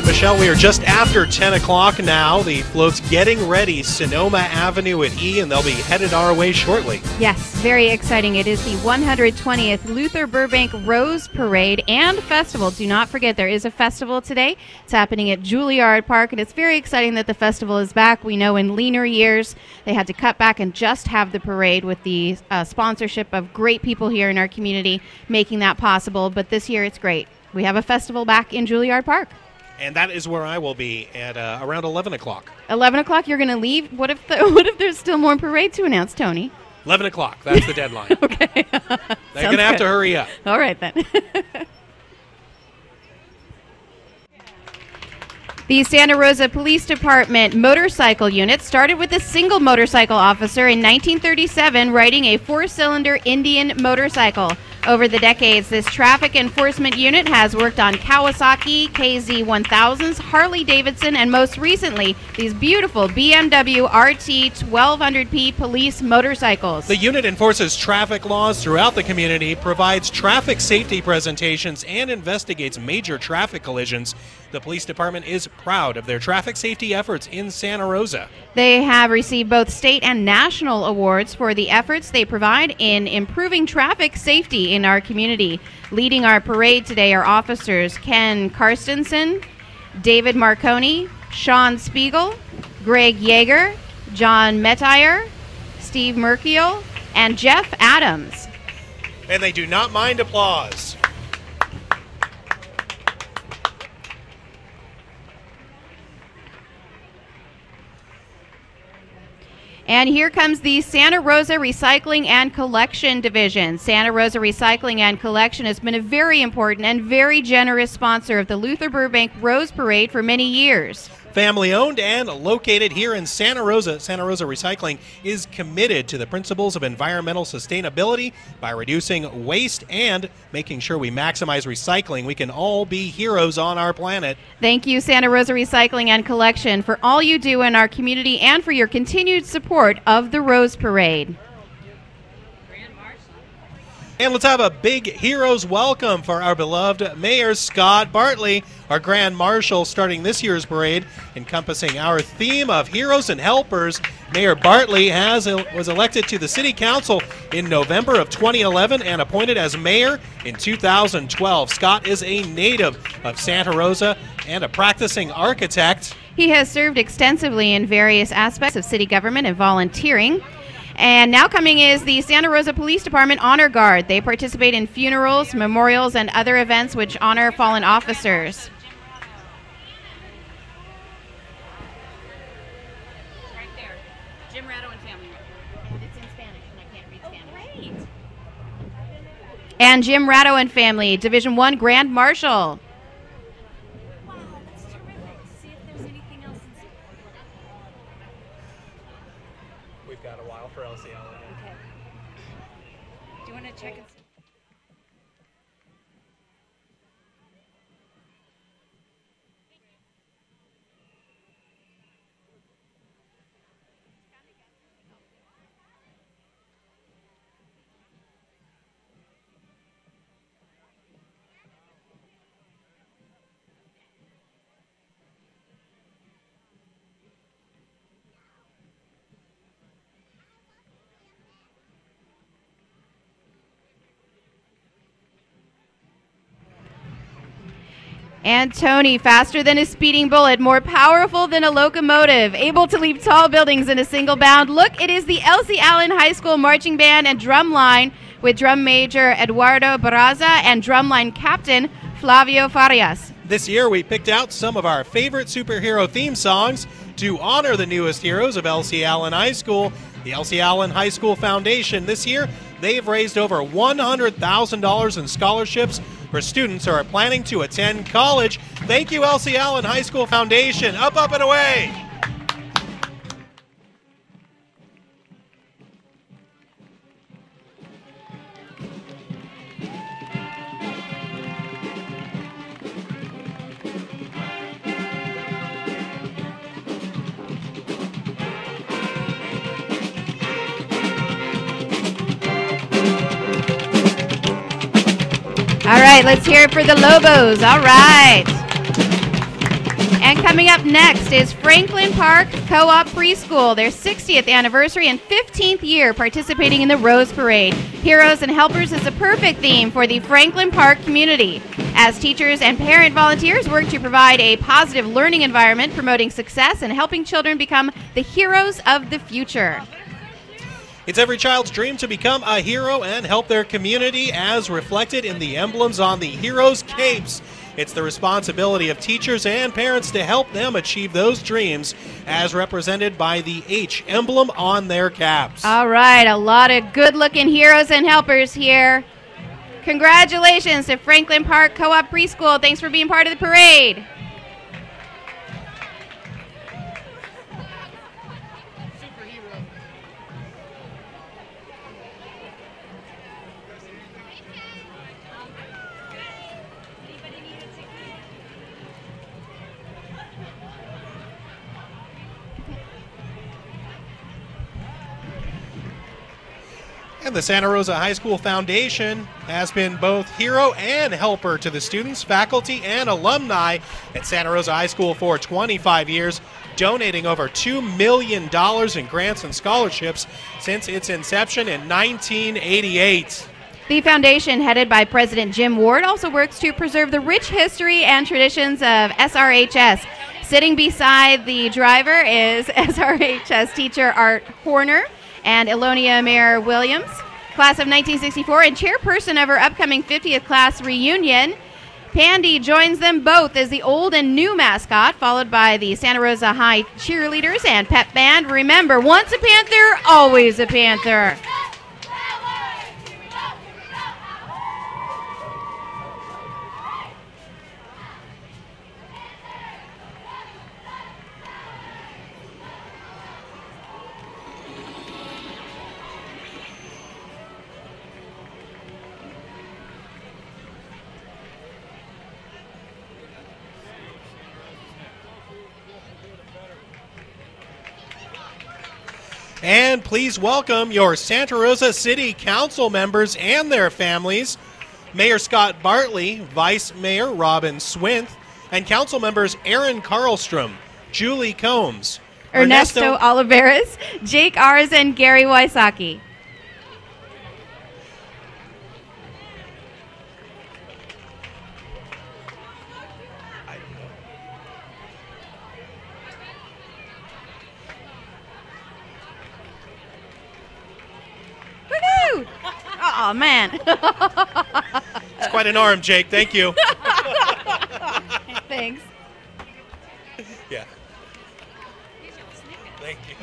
right, Michelle, we are just after 10 o'clock now. The float's getting ready, Sonoma Avenue at E, and they'll be headed our way shortly. Yes, very exciting. It is the 120th Luther Burbank Rose Parade and Festival. Do not forget, there is a festival today. It's happening at Juilliard Park, and it's very exciting that the festival is back. We know in leaner years, they had to cut back and just have the parade with the sponsorship of great people here in our community making that possible. But this year, it's great. We have a festival back in Juilliard Park. And that is where I will be at around 11 o'clock. 11 o'clock, you're going to leave? What if there's still more parade to announce, Tony? 11 o'clock, that's the deadline. Okay. They're going to have to hurry up. All right, then. The Santa Rosa Police Department motorcycle unit started with a single motorcycle officer in 1937 riding a four-cylinder Indian motorcycle. Over the decades, this traffic enforcement unit has worked on Kawasaki, KZ1000s, Harley-Davidson, and most recently, these beautiful BMW RT 1200P police motorcycles. The unit enforces traffic laws throughout the community, provides traffic safety presentations, and investigates major traffic collisions. The police department is proud of their traffic safety efforts in Santa Rosa. They have received both state and national awards for the efforts they provide in improving traffic safety in our community. Leading our parade today are officers Ken Karstensen, David Marconi, Sean Spiegel, Greg Yeager, John Mettier, Steve Merkiel, and Jeff Adams. And they do not mind applause. And here comes the Santa Rosa Recycling and Collection Division. Santa Rosa Recycling and Collection has been a very important and very generous sponsor of the Luther Burbank Rose Parade for many years. Family owned and located here in Santa Rosa, Santa Rosa Recycling is committed to the principles of environmental sustainability by reducing waste and making sure we maximize recycling. We can all be heroes on our planet. Thank you, Santa Rosa Recycling and Collection, for all you do in our community and for your continued support of the Rose Parade. And let's have a big heroes welcome for our beloved Mayor Scott Bartley, our Grand Marshal, starting this year's parade, encompassing our theme of heroes and helpers. Mayor Bartley was elected to the City Council in November of 2011 and appointed as mayor in 2012. Scott is a native of Santa Rosa and a practicing architect. He has served extensively in various aspects of city government and volunteering. And now coming is the Santa Rosa Police Department Honor Guard. They participate in funerals, memorials, and other events which honor fallen officers. Right there. Jim Ratto and family. It's in Spanish, and I can't read Spanish. Great. And Jim Ratto and family, Division 1 Grand Marshal. Wow, that's terrific. See if there's anything else in We've got a while for LCL. Okay. Do you want to check and see? And Tony, faster than a speeding bullet, more powerful than a locomotive, able to leap tall buildings in a single bound. Look, it is the Elsie Allen High School Marching Band and Drum Line with Drum Major Eduardo Barraza and Drumline Captain Flavio Farias. This year we picked out some of our favorite superhero theme songs to honor the newest heroes of Elsie Allen High School. The Elsie Allen High School Foundation this year, they've raised over $100,000 in scholarships for students who are planning to attend college. Thank you, Elsie Allen High School Foundation. Up, up, and away. All right, let's hear it for the Lobos. All right. And coming up next is Franklin Park Co-op Preschool, their 60th anniversary and 15th year participating in the Rose Parade. Heroes and Helpers is a perfect theme for the Franklin Park community, as teachers and parent volunteers work to provide a positive learning environment, promoting success and helping children become the heroes of the future. It's every child's dream to become a hero and help their community, as reflected in the emblems on the heroes' capes. It's the responsibility of teachers and parents to help them achieve those dreams, as represented by the H emblem on their caps. All right, a lot of good-looking heroes and helpers here. Congratulations to Franklin Park Co-op Preschool. Thanks for being part of the parade. And the Santa Rosa High School Foundation has been both hero and helper to the students, faculty, and alumni at Santa Rosa High School for 25 years, donating over $2 million in grants and scholarships since its inception in 1988. The foundation, headed by President Jim Ward, also works to preserve the rich history and traditions of SRHS. Sitting beside the driver is SRHS teacher Art Horner and Elonia Mayer Williams, class of 1964, and chairperson of her upcoming 50th class reunion. Pandy joins them both as the old and new mascot, followed by the Santa Rosa High cheerleaders and pep band. Remember, once a Panther, always a Panther. And please welcome your Santa Rosa City Council members and their families, Mayor Scott Bartley, Vice Mayor Robin Swinth, and Council members Aaron Karlstrom, Julie Combs, Ernesto Oliveras, Jake Ars, and Gary Wysocki. Woohoo! Oh, man. It's quite an arm, Jake. Thank you. Thanks. Yeah. Thank you.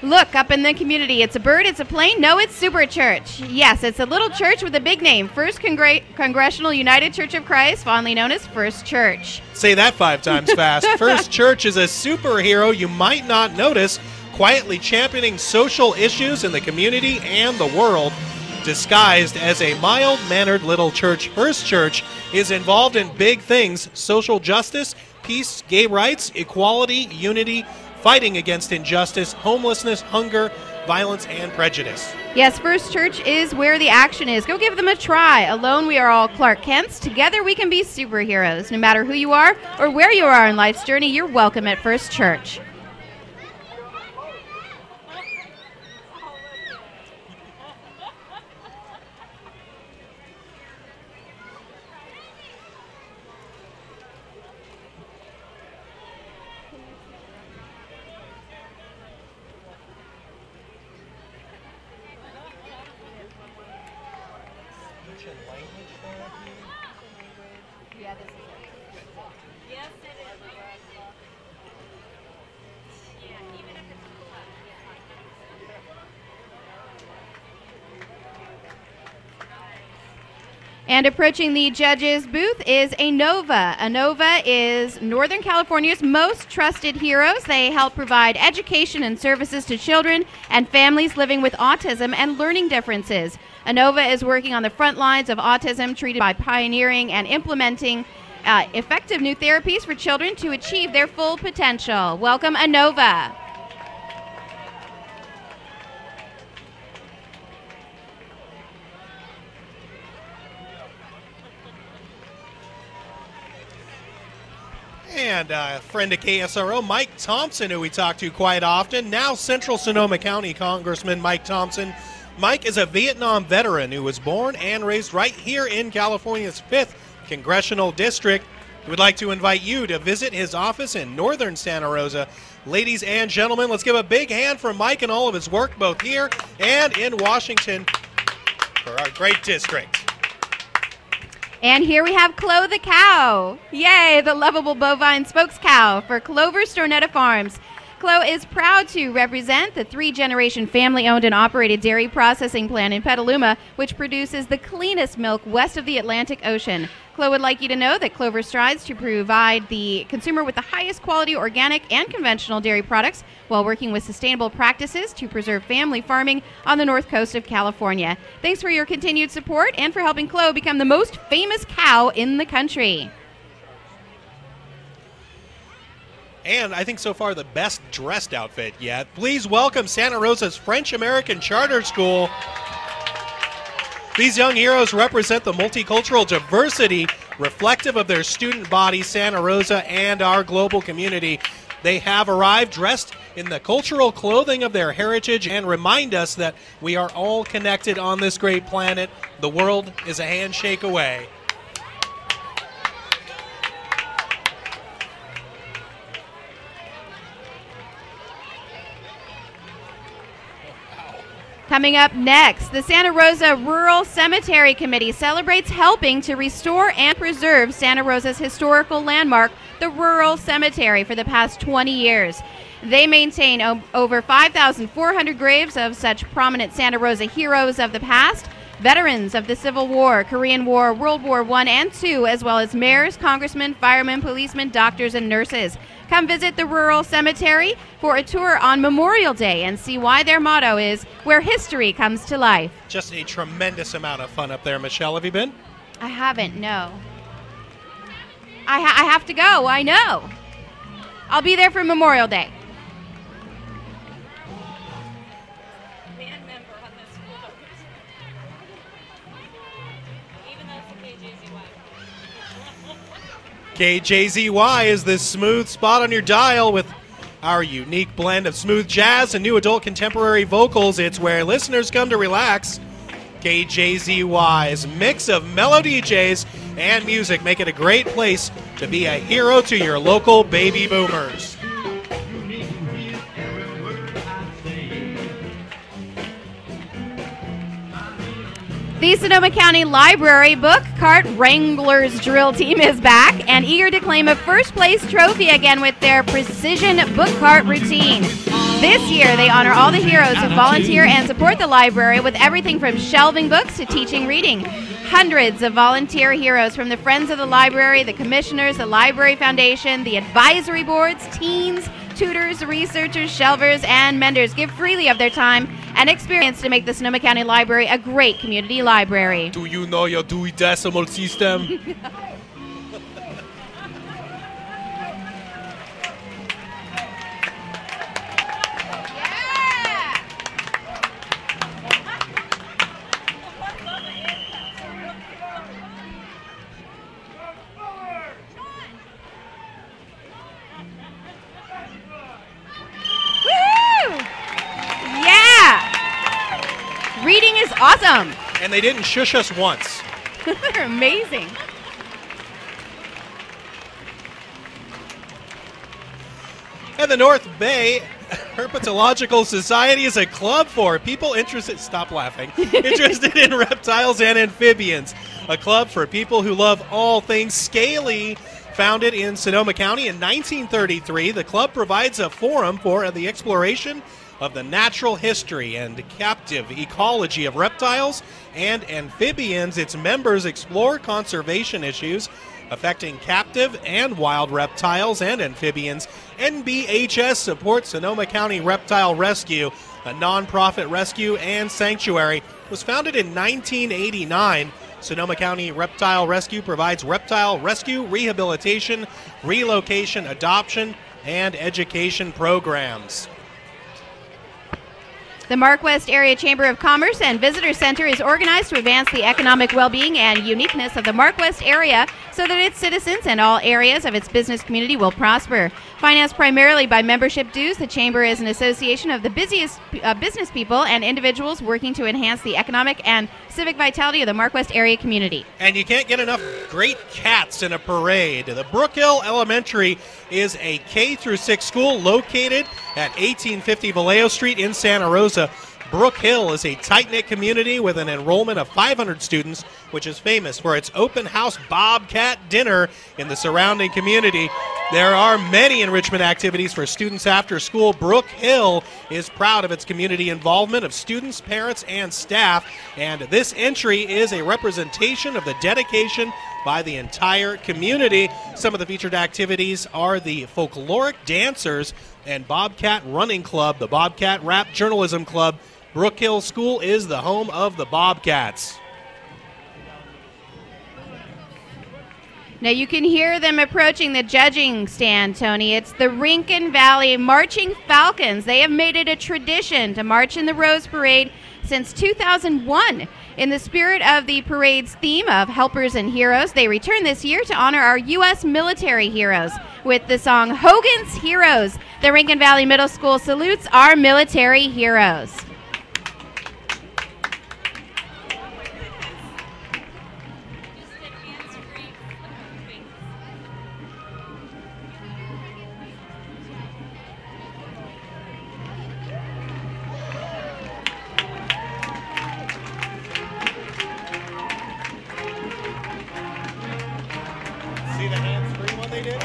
Look, up in the community, it's a bird, it's a plane, no, it's Super Church. Yes, it's a little church with a big name, First Congregational United Church of Christ, fondly known as First Church. Say that 5 times fast. First Church is a superhero you might not notice, quietly championing social issues in the community and the world. Disguised as a mild-mannered little church, First Church is involved in big things: social justice, peace, gay rights, equality, unity, fighting against injustice, homelessness, hunger, violence, and prejudice. Yes, First Church is where the action is. Go give them a try. Alone, we are all Clark Kents. Together, we can be superheroes. No matter who you are or where you are in life's journey, you're welcome at First Church. And approaching the judges' booth is ANOVA. ANOVA is Northern California's most trusted heroes. They help provide education and services to children and families living with autism and learning differences. ANOVA is working on the front lines of autism, treated by pioneering and implementing effective new therapies for children to achieve their full potential. Welcome, ANOVA. And a friend of KSRO, Mike Thompson, who we talk to quite often, now Central Sonoma County Congressman Mike Thompson. Mike is a Vietnam veteran who was born and raised right here in California's 5th Congressional District. We'd like to invite you to visit his office in northern Santa Rosa. Ladies and gentlemen, let's give a big hand for Mike and all of his work both here and in Washington for our great district. And here we have Chloe the cow. Yay, the lovable bovine spokes cow for Clover Stornetta Farms. Chloe is proud to represent the 3-generation family-owned and operated dairy processing plant in Petaluma, which produces the cleanest milk west of the Atlantic Ocean. Chloe would like you to know that Clover strives to provide the consumer with the highest quality organic and conventional dairy products while working with sustainable practices to preserve family farming on the north coast of California. Thanks for your continued support and for helping Chloe become the most famous cow in the country. And I think so far the best dressed outfit yet. Please welcome Santa Rosa's French-American Charter School. These young heroes represent the multicultural diversity reflective of their student body, Santa Rosa, and our global community. They have arrived dressed in the cultural clothing of their heritage and remind us that we are all connected on this great planet. The world is a handshake away. Coming up next, the Santa Rosa Rural Cemetery Committee celebrates helping to restore and preserve Santa Rosa's historical landmark, the Rural Cemetery, for the past 20 years. They maintain over 5,400 graves of such prominent Santa Rosa heroes of the past, veterans of the Civil War, Korean War, World War I and II, as well as mayors, congressmen, firemen, policemen, doctors, and nurses. Come visit the Rural Cemetery for a tour on Memorial Day and see why their motto is, where history comes to life. Just a tremendous amount of fun up there. Michelle, have you been? I haven't, no. I have to go, I know. I'll be there for Memorial Day. Band member on this school. Even though it's a KJZY. KJZY is this smooth spot on your dial with our unique blend of smooth jazz and new adult contemporary vocals. It's where listeners come to relax. KJZY's mix of mellow DJs and music make it a great place to be a hero to your local baby boomers. The Sonoma County Library Book Cart Wranglers Drill Team is back and eager to claim a first place trophy again with their precision book cart routine. This year, they honor all the heroes who volunteer and support the library with everything from shelving books to teaching reading. Hundreds of volunteer heroes from the Friends of the Library, the Commissioners, the Library Foundation, the advisory boards, teens, tutors, researchers, shelvers, and menders give freely of their time and experience to make the Sonoma County Library a great community library. Do you know your Dewey Decimal System? Reading is awesome. And they didn't shush us once. They're amazing. And the North Bay Herpetological Society is a club for people interested, stop laughing, interested in reptiles and amphibians. A club for people who love all things scaly. Founded in Sonoma County in 1933, the club provides a forum for the exploration of the natural history and captive ecology of reptiles and amphibians. Its members explore conservation issues affecting captive and wild reptiles and amphibians. NBHS supports Sonoma County Reptile Rescue, a nonprofit rescue and sanctuary. It was founded in 1989. Sonoma County Reptile Rescue provides reptile rescue, rehabilitation, relocation, adoption, and education programs. The Mark West Area Chamber of Commerce and Visitor Center is organized to advance the economic well-being and uniqueness of the Mark West area so that its citizens and all areas of its business community will prosper. Financed primarily by membership dues, the Chamber is an association of the busiest business people and individuals working to enhance the economic and civic vitality of the Mark West area community. And you can't get enough great cats in a parade. The Brook Hill Elementary is a K-6 school located at 1850 Vallejo Street in Santa Rosa. Brook Hill is a tight-knit community with an enrollment of 500 students, which is famous for its open house Bobcat dinner in the surrounding community. There are many enrichment activities for students after school. Brook Hill is proud of its community involvement of students, parents, and staff, and this entry is a representation of the dedication by the entire community. Some of the featured activities are the Folkloric Dancers and Bobcat Running Club, the Bobcat Rap Journalism Club. Brook Hill School is the home of the Bobcats. Now you can hear them approaching the judging stand, Tony. It's the Rincon Valley Marching Falcons. They have made it a tradition to march in the Rose Parade since 2001. In the spirit of the parade's theme of helpers and heroes, they return this year to honor our U.S. military heroes with the song Hogan's Heroes. The Rincon Valley Middle School salutes our military heroes. See the hands-free one they did?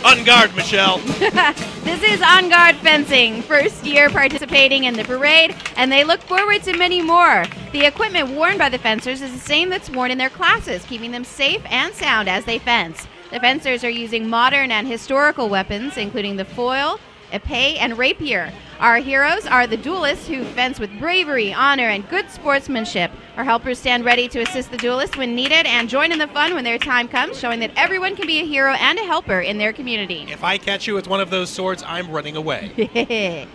On guard, Michelle. This is On Guard Fencing, first year participating in the parade, and they look forward to many more. The equipment worn by the fencers is the same that's worn in their classes, keeping them safe and sound as they fence. The fencers are using modern and historical weapons, including the foil, épée, and rapier. Our heroes are the duelists who fence with bravery, honor, and good sportsmanship. Our helpers stand ready to assist the duelists when needed and join in the fun when their time comes, showing that everyone can be a hero and a helper in their community. If I catch you with one of those swords, I'm running away.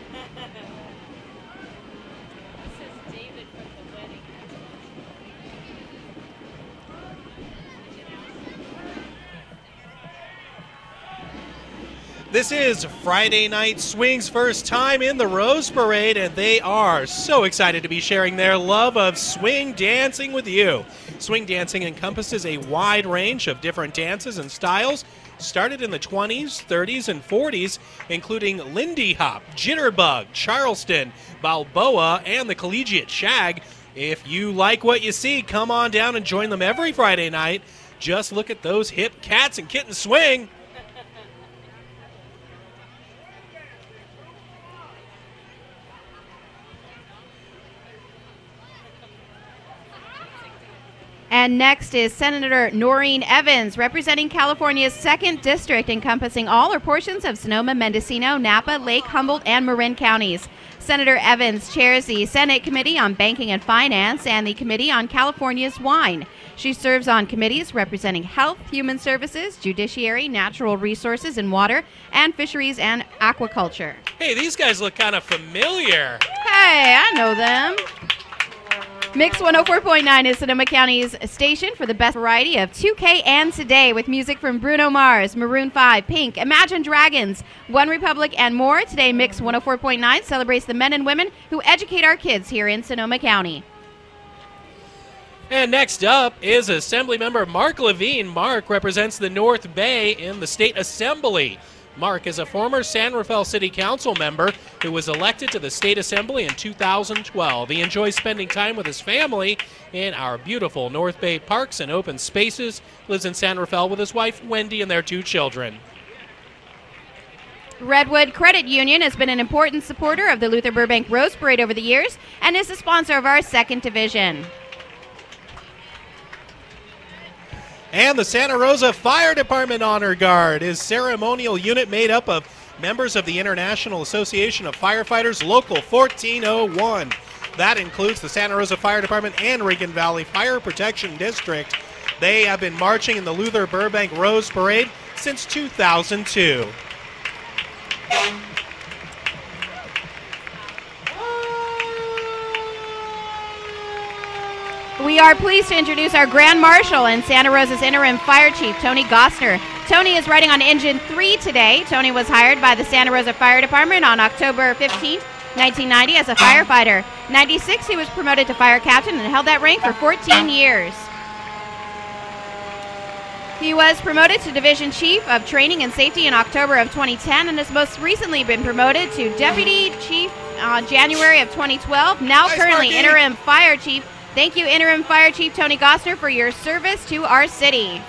This is Friday Night Swing's first time in the Rose Parade, and they are so excited to be sharing their love of swing dancing with you. Swing dancing encompasses a wide range of different dances and styles, started in the 20s, 30s, and 40s, including Lindy Hop, Jitterbug, Charleston, Balboa, and the Collegiate Shag. If you like what you see, come on down and join them every Friday night. Just look at those hip cats and kittens swing. And next is Senator Noreen Evans, representing California's 2nd District, encompassing all or portions of Sonoma, Mendocino, Napa, Lake, Humboldt, and Marin counties. Senator Evans chairs the Senate Committee on Banking and Finance and the Committee on California's Wine. She serves on committees representing Health, Human Services, Judiciary, Natural Resources and Water, and Fisheries and Aquaculture. Hey, these guys look kind of familiar. Hey, I know them. Mix 104.9 is Sonoma County's station for the best variety of 2K and Today, with music from Bruno Mars, Maroon 5, Pink, Imagine Dragons, One Republic, and more. Today, Mix 104.9 celebrates the men and women who educate our kids here in Sonoma County. And next up is Assemblymember Mark Levine. Mark represents the North Bay in the State Assembly. Mark is a former San Rafael City Council member who was elected to the State Assembly in 2012. He enjoys spending time with his family in our beautiful North Bay parks and open spaces. Lives in San Rafael with his wife, Wendy, and their 2 children. Redwood Credit Union has been an important supporter of the Luther Burbank Rose Parade over the years and is the sponsor of our 2nd division. And the Santa Rosa Fire Department Honor Guard is ceremonial unit made up of members of the International Association of Firefighters Local 1401. That includes the Santa Rosa Fire Department and Reagan Valley Fire Protection District. They have been marching in the Luther Burbank Rose Parade since 2002. We are pleased to introduce our Grand Marshal and Santa Rosa's Interim Fire Chief, Tony Gostner. Tony is riding on Engine 3 today. Tony was hired by the Santa Rosa Fire Department on October 15, 1990 as a firefighter. In 96, he was promoted to fire captain and held that rank for 14 years. He was promoted to Division Chief of Training and Safety in October of 2010 and has most recently been promoted to Deputy Chief on January of 2012, now currently Interim Fire Chief. Thank you, Interim Fire Chief Tony Gostner, for your service to our city.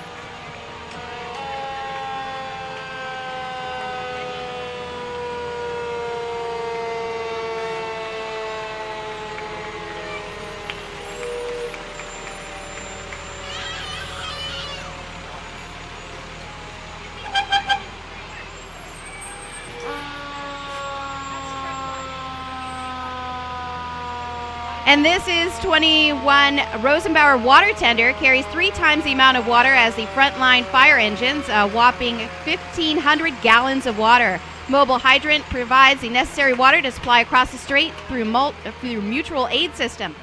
And this is 21 Rosenbauer water tender, carries 3 times the amount of water as the frontline fire engines, a whopping 1,500 gallons of water. Mobile hydrant provides the necessary water to supply across the street through mutual aid system.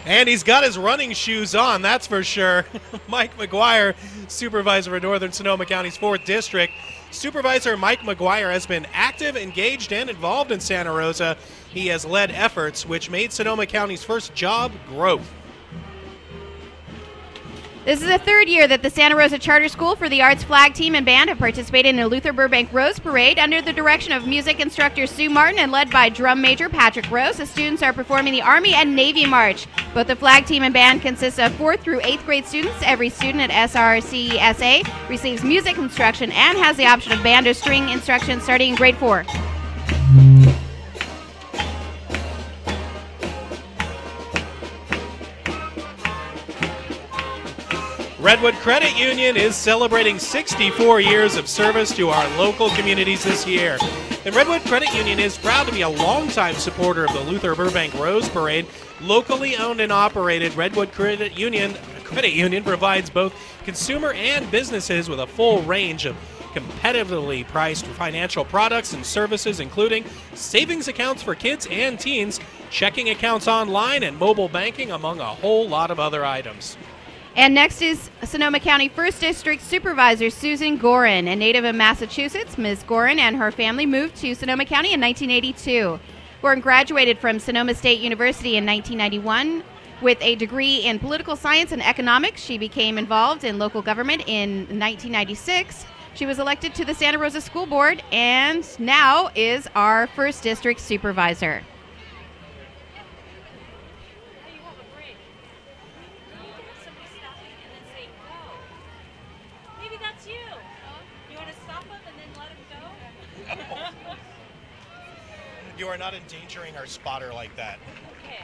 And he's got his running shoes on, that's for sure. Mike McGuire, Supervisor for Northern Sonoma County's 4th District. Supervisor Mike McGuire has been active, engaged, and involved in Santa Rosa. He has led efforts which made Sonoma County's first job growth. This is the 3rd year that the Santa Rosa Charter School for the Arts Flag Team and Band have participated in the Luther Burbank Rose Parade under the direction of music instructor Sue Martin and led by drum major Patrick Rose. The students are performing the Army and Navy March. Both the Flag Team and Band consists of 4th through 8th grade students. Every student at SRCSA receives music instruction and has the option of band or string instruction starting in grade 4. Redwood Credit Union is celebrating 64 years of service to our local communities this year. And Redwood Credit Union is proud to be a longtime supporter of the Luther Burbank Rose Parade. Locally owned and operated, Redwood Credit Union provides both consumer and businesses with a full range of competitively priced financial products and services, including savings accounts for kids and teens, checking accounts online, and mobile banking, among a whole lot of other items. And next is Sonoma County 1st District Supervisor Susan Gorin. A native of Massachusetts, Ms. Gorin and her family moved to Sonoma County in 1982. Gorin graduated from Sonoma State University in 1991 with a degree in political science and economics. She became involved in local government in 1996. She was elected to the Santa Rosa School Board and now is our 1st District Supervisor. You are not endangering our spotter like that. Okay.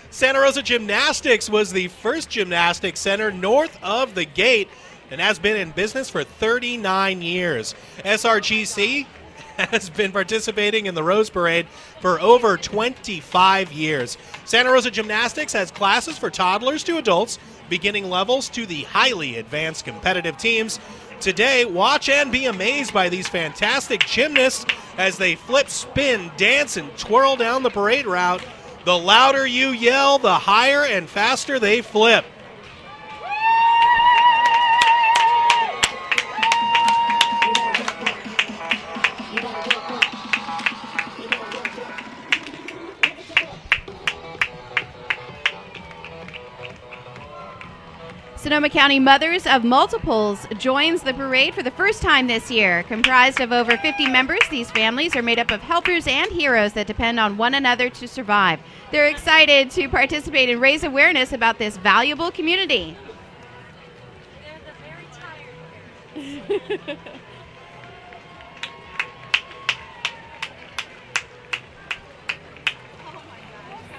Santa Rosa Gymnastics was the first gymnastics center north of the gate and has been in business for 39 years. SRGC has been participating in the Rose Parade for over 25 years. Santa Rosa Gymnastics has classes for toddlers to adults, beginning levels to the highly advanced competitive teams. Today, watch and be amazed by these fantastic gymnasts as they flip, spin, dance, and twirl down the parade route. The louder you yell, the higher and faster they flip. Sonoma County Mothers of Multiples joins the parade for the first time this year. Comprised of over 50 members, these families are made up of helpers and heroes that depend on one another to survive. They're excited to participate and raise awareness about this valuable community. They're the very tired.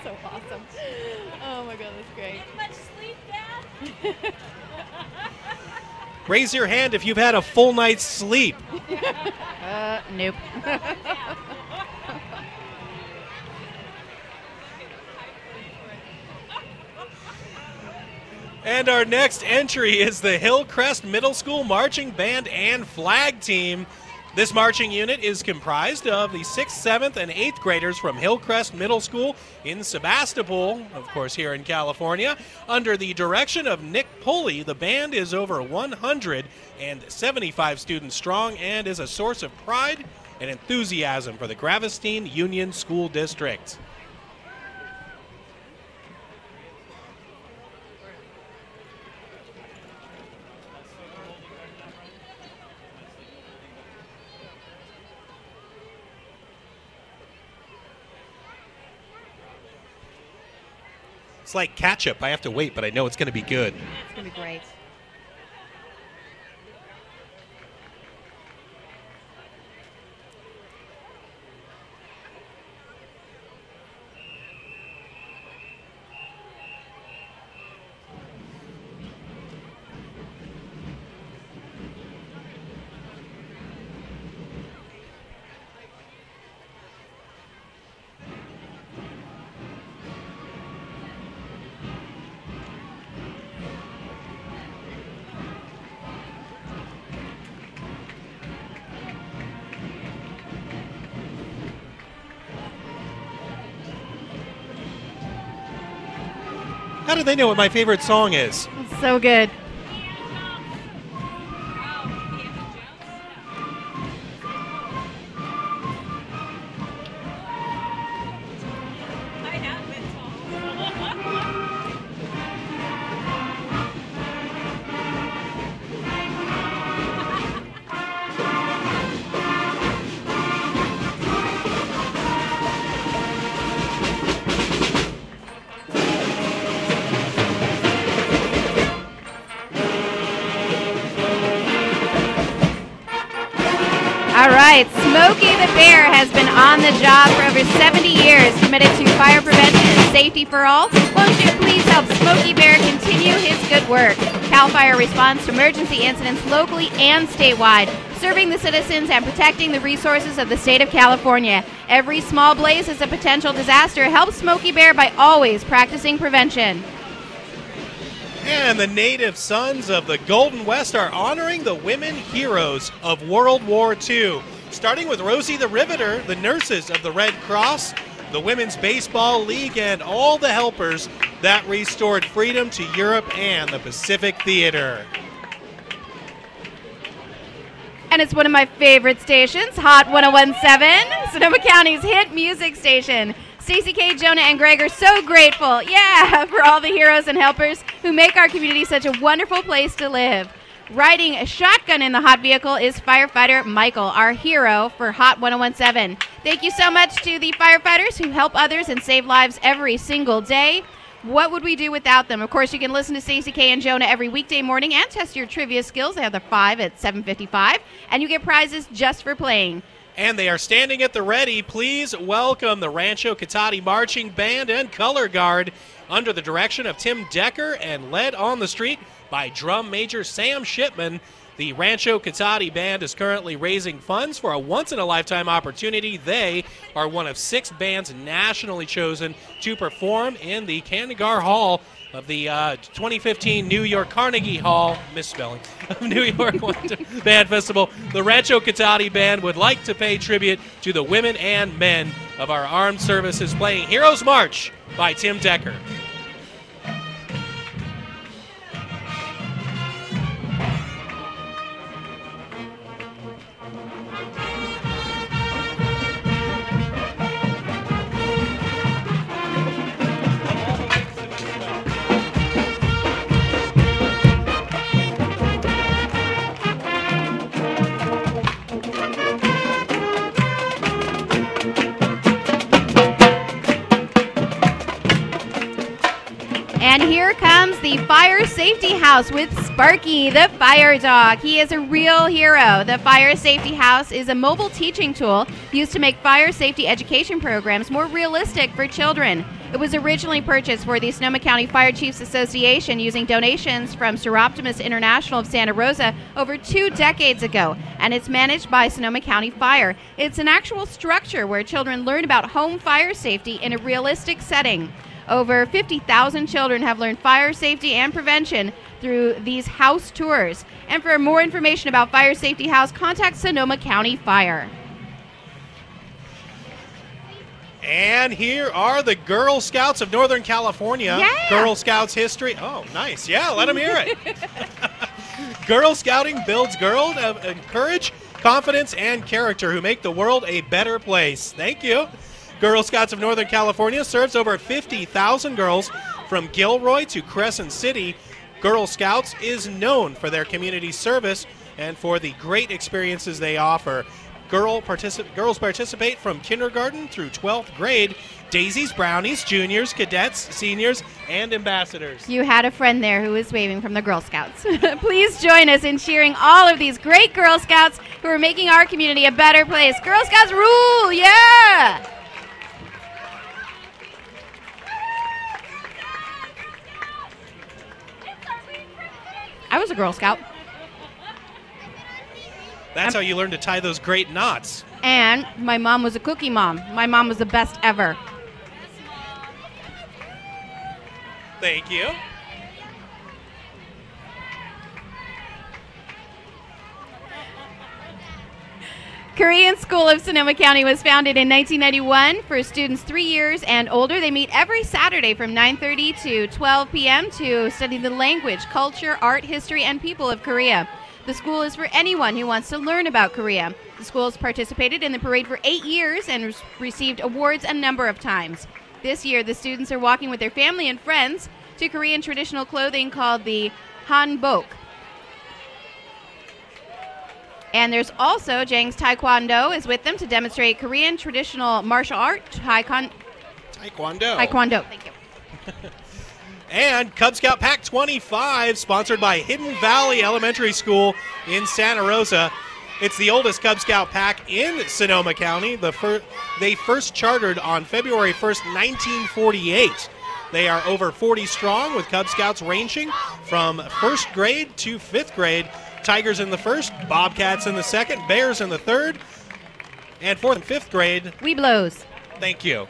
So awesome. Oh my God, that's great. Get much sleep, Dad? Raise your hand if you've had a full night's sleep. Nope. And our next entry is the Hillcrest Middle School Marching Band and Flag Team. This marching unit is comprised of the 6th, 7th, and 8th graders from Hillcrest Middle School in Sebastopol, of course here in California. Under the direction of Nick Pulley, the band is over 175 students strong and is a source of pride and enthusiasm for the Gravestine Union School District. It's like ketchup. I have to wait, but I know it's going to be good. It's going to be great. How do they know what my favorite song is? It's so good. All right, Smokey the Bear has been on the job for over 70 years, committed to fire prevention and safety for all. Won't you please help Smokey Bear continue his good work? CAL FIRE responds to emergency incidents locally and statewide, serving the citizens and protecting the resources of the state of California. Every small blaze is a potential disaster. Help Smokey Bear by always practicing prevention. And the native sons of the Golden West are honoring the women heroes of World War II. Starting with Rosie the Riveter, the nurses of the Red Cross, the Women's Baseball League, and all the helpers that restored freedom to Europe and the Pacific Theater. And it's one of my favorite stations, Hot 1017, Sonoma County's hit music station. Stacey K, Jonah, and Greg are so grateful, for all the heroes and helpers who make our community such a wonderful place to live. Riding a shotgun in the hot vehicle is firefighter Michael, our hero for Hot 1017. Thank you so much to the firefighters who help others and save lives every single day. What would we do without them? Of course, you can listen to Stacey K and Jonah every weekday morning and test your trivia skills. They have the 5 at 7:55, and you get prizes just for playing. And they are standing at the ready. Please welcome the Rancho Cotati Marching Band and Color Guard under the direction of Tim Decker and led on the street by Drum Major Sam Shipman. The Rancho Cotati Band is currently raising funds for a once-in-a-lifetime opportunity. They are one of 6 bands nationally chosen to perform in the Kandagar Hall of the 2015 New York Carnegie Hall, misspelling, of New York Band Festival. The Rancho Cotati Band would like to pay tribute to the women and men of our armed services, playing Heroes March by Tim Decker. And here comes the Fire Safety House with Sparky, the fire dog. He is a real hero. The Fire Safety House is a mobile teaching tool used to make fire safety education programs more realistic for children. It was originally purchased for the Sonoma County Fire Chiefs Association using donations from Seroptimus International of Santa Rosa over 2 decades ago, and it's managed by Sonoma County Fire. It's an actual structure where children learn about home fire safety in a realistic setting. Over 50,000 children have learned fire safety and prevention through these house tours. And for more information about Fire Safety House, contact Sonoma County Fire. And here are the Girl Scouts of Northern California. Yeah. Girl Scouts history. Oh, nice. Yeah, let them hear it. Girl Scouting builds girls of courage, confidence, and character who make the world a better place. Thank you. Girl Scouts of Northern California serves over 50,000 girls from Gilroy to Crescent City. Girl Scouts is known for their community service and for the great experiences they offer. Girls participate from kindergarten through 12th grade. Daisies, brownies, juniors, cadets, seniors, and ambassadors. You had a friend there who was waving from the Girl Scouts. Please join us in cheering all of these great Girl Scouts who are making our community a better place. Girl Scouts rule! Yeah! I was a Girl Scout. That's how you learn to tie those great knots. And my mom was a cookie mom. My mom was the best ever. Thank you. Korean School of Sonoma County was founded in 1991 for students 3 years and older. They meet every Saturday from 9:30 to 12 p.m. to study the language, culture, art, history, and people of Korea. The school is for anyone who wants to learn about Korea. The school has participated in the parade for 8 years and received awards a number of times. This year, the students are walking with their family and friends to Korean traditional clothing called the hanbok. And there's also Jang's Taekwondo is with them to demonstrate Korean traditional martial art, Taekwondo. Taekwondo. Thank you. And Cub Scout Pack 25, sponsored by Hidden Valley Elementary School in Santa Rosa. It's the oldest Cub Scout pack in Sonoma County. They first chartered on February 1st, 1948. They are over 40 strong, with Cub Scouts ranging from 1st grade to 5th grade. Tigers in the 1st, Bobcats in the 2nd, Bears in the 3rd, and 4th and 5th grade. Weeblos. Thank you.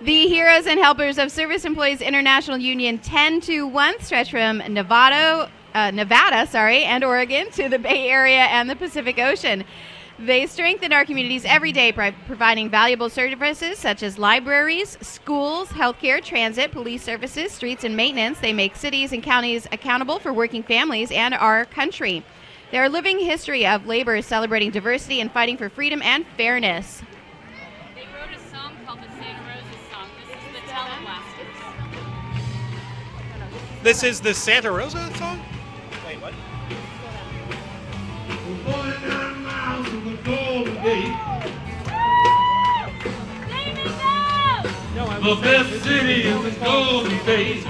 The Heroes and Helpers of Service Employees International Union 10-1 stretch from Nevada, and Oregon to the Bay Area and the Pacific Ocean. They strengthen our communities every day by providing valuable services such as libraries, schools, healthcare, transit, police services, streets, and maintenance. They make cities and counties accountable for working families and our country. They are a living history of labor celebrating diversity and fighting for freedom and fairness. They wrote a song called the Santa Rosa song. This is the Teleblasters. This is the Santa Rosa song? Wait, what? 49 miles from the Golden Gate, the best city in the Golden State.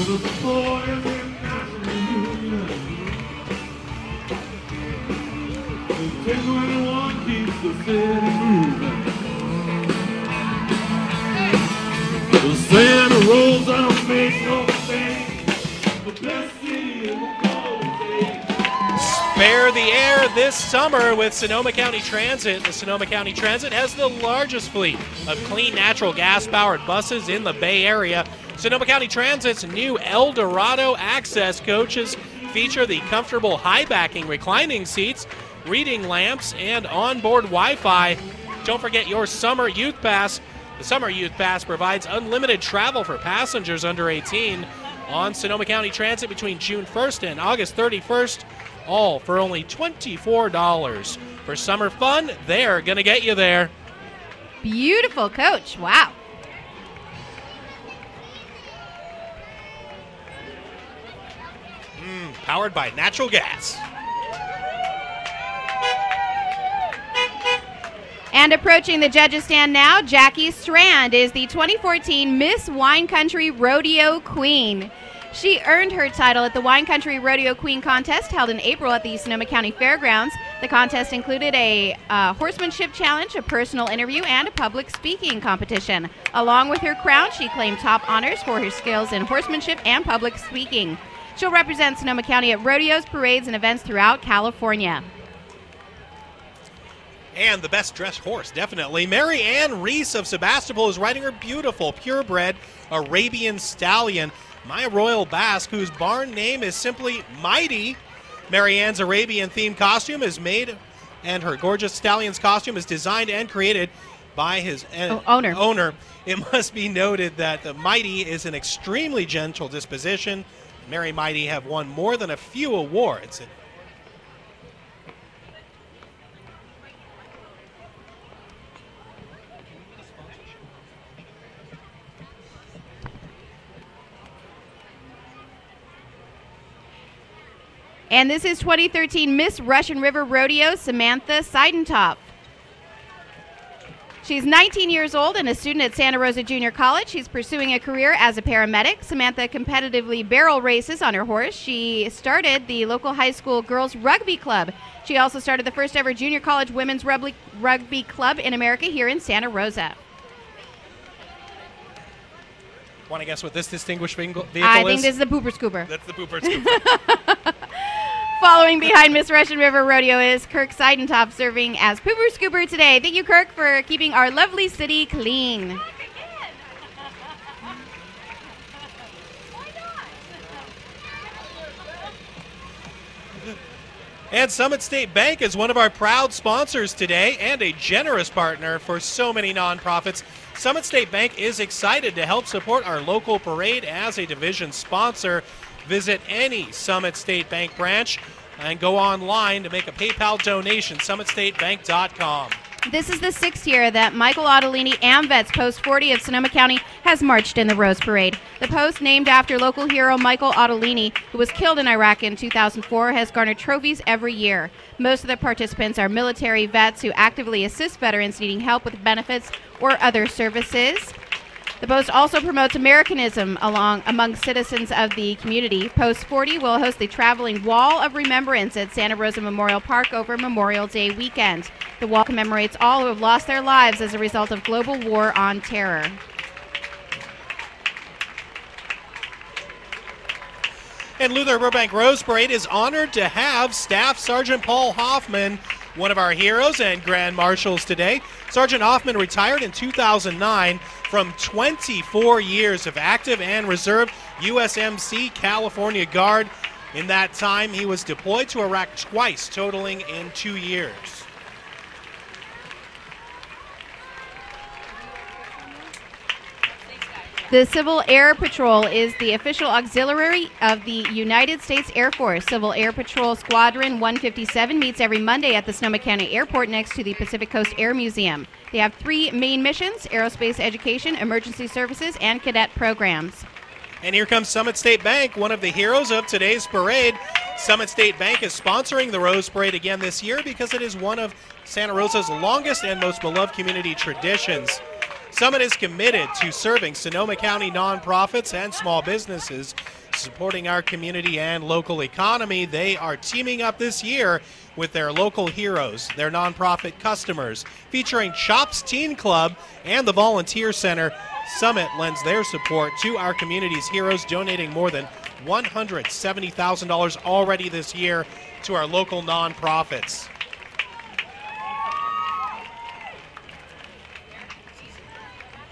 The boys in National Union, the 1021 keeps the city moving. The Santa Rosa don't make no mistake, the best city in the Golden State. Spare the air this summer with Sonoma County Transit. The Sonoma County Transit has the largest fleet of clean natural gas-powered buses in the Bay Area. Sonoma County Transit's new El Dorado Access coaches feature the comfortable high-backing reclining seats, reading lamps, and onboard Wi-Fi. Don't forget your Summer Youth Pass. The Summer Youth Pass provides unlimited travel for passengers under 18 on Sonoma County Transit between June 1st and August 31st, all for only $24. For summer fun, they're going to get you there. Beautiful coach. Wow. Powered by natural gas. And approaching the judges' stand now, Jackie Strand is the 2014 Miss Wine Country Rodeo Queen. She earned her title at the Wine Country Rodeo Queen contest held in April at the Sonoma County Fairgrounds. The contest included a horsemanship challenge, a personal interview, and a public speaking competition. Along with her crown, she claimed top honors for her skills in horsemanship and public speaking. She'll represent Sonoma County at rodeos, parades, and events throughout California. And the best dressed horse, definitely. Mary Ann Reese of Sebastopol is riding her beautiful, purebred Arabian stallion, My Royal Basque, whose barn name is simply Mighty. Mary Ann's Arabian-themed costume is made, and her gorgeous stallion's costume is designed and created by his owner. It must be noted that the Mighty is an extremely gentle disposition. Mary Mighty have won more than a few awards. And this is 2013 Miss Russian River Rodeo, Samantha Seidentopf. She's 19 years old and a student at Santa Rosa Junior College. She's pursuing a career as a paramedic. Samantha competitively barrel races on her horse. She started the local high school girls rugby club. She also started the first ever junior college women's rugby club in America here in Santa Rosa. Want to guess what this distinguished vehicle is? I think this is the Pooper Scooper. That's the Pooper Scooper. Following behind Miss Russian River Rodeo is Kirk Seidentopf, serving as Pooper Scooper today. Thank you, Kirk, for keeping our lovely city clean. And Summit State Bank is one of our proud sponsors today and a generous partner for so many nonprofits. Summit State Bank is excited to help support our local parade as a division sponsor. Visit any Summit State Bank branch and go online to make a PayPal donation, summitstatebank.com. This is the 6th year that Michael Ottolini AMVETS Post 40 of Sonoma County has marched in the Rose Parade. The post, named after local hero Michael Ottolini, who was killed in Iraq in 2004, has garnered trophies every year. Most of the participants are military vets who actively assist veterans needing help with benefits or other services. The post also promotes Americanism among citizens of the community. Post 40 will host the traveling Wall of Remembrance at Santa Rosa Memorial Park over Memorial Day weekend. The wall commemorates all who have lost their lives as a result of global war on terror. And Luther Burbank Rose Parade is honored to have Staff Sergeant Paul Hoffman, one of our heroes and Grand Marshals today. Sergeant Hoffman retired in 2009 from 24 years of active and reserve USMC California Guard. In that time, he was deployed to Iraq twice, totaling in 2 years. The Civil Air Patrol is the official auxiliary of the United States Air Force. Civil Air Patrol Squadron 157 meets every Monday at the Sonoma County Airport next to the Pacific Coast Air Museum. They have 3 main missions: aerospace education, emergency services, and cadet programs. And here comes Summit State Bank, one of the heroes of today's parade. Summit State Bank is sponsoring the Rose Parade again this year because it is one of Santa Rosa's longest and most beloved community traditions. Summit is committed to serving Sonoma County nonprofits and small businesses, supporting our community and local economy. They are teaming up this year with their local heroes, their nonprofit customers, featuring Chops Teen Club and the Volunteer Center. Summit lends their support to our community's heroes, donating more than $170,000 already this year to our local nonprofits.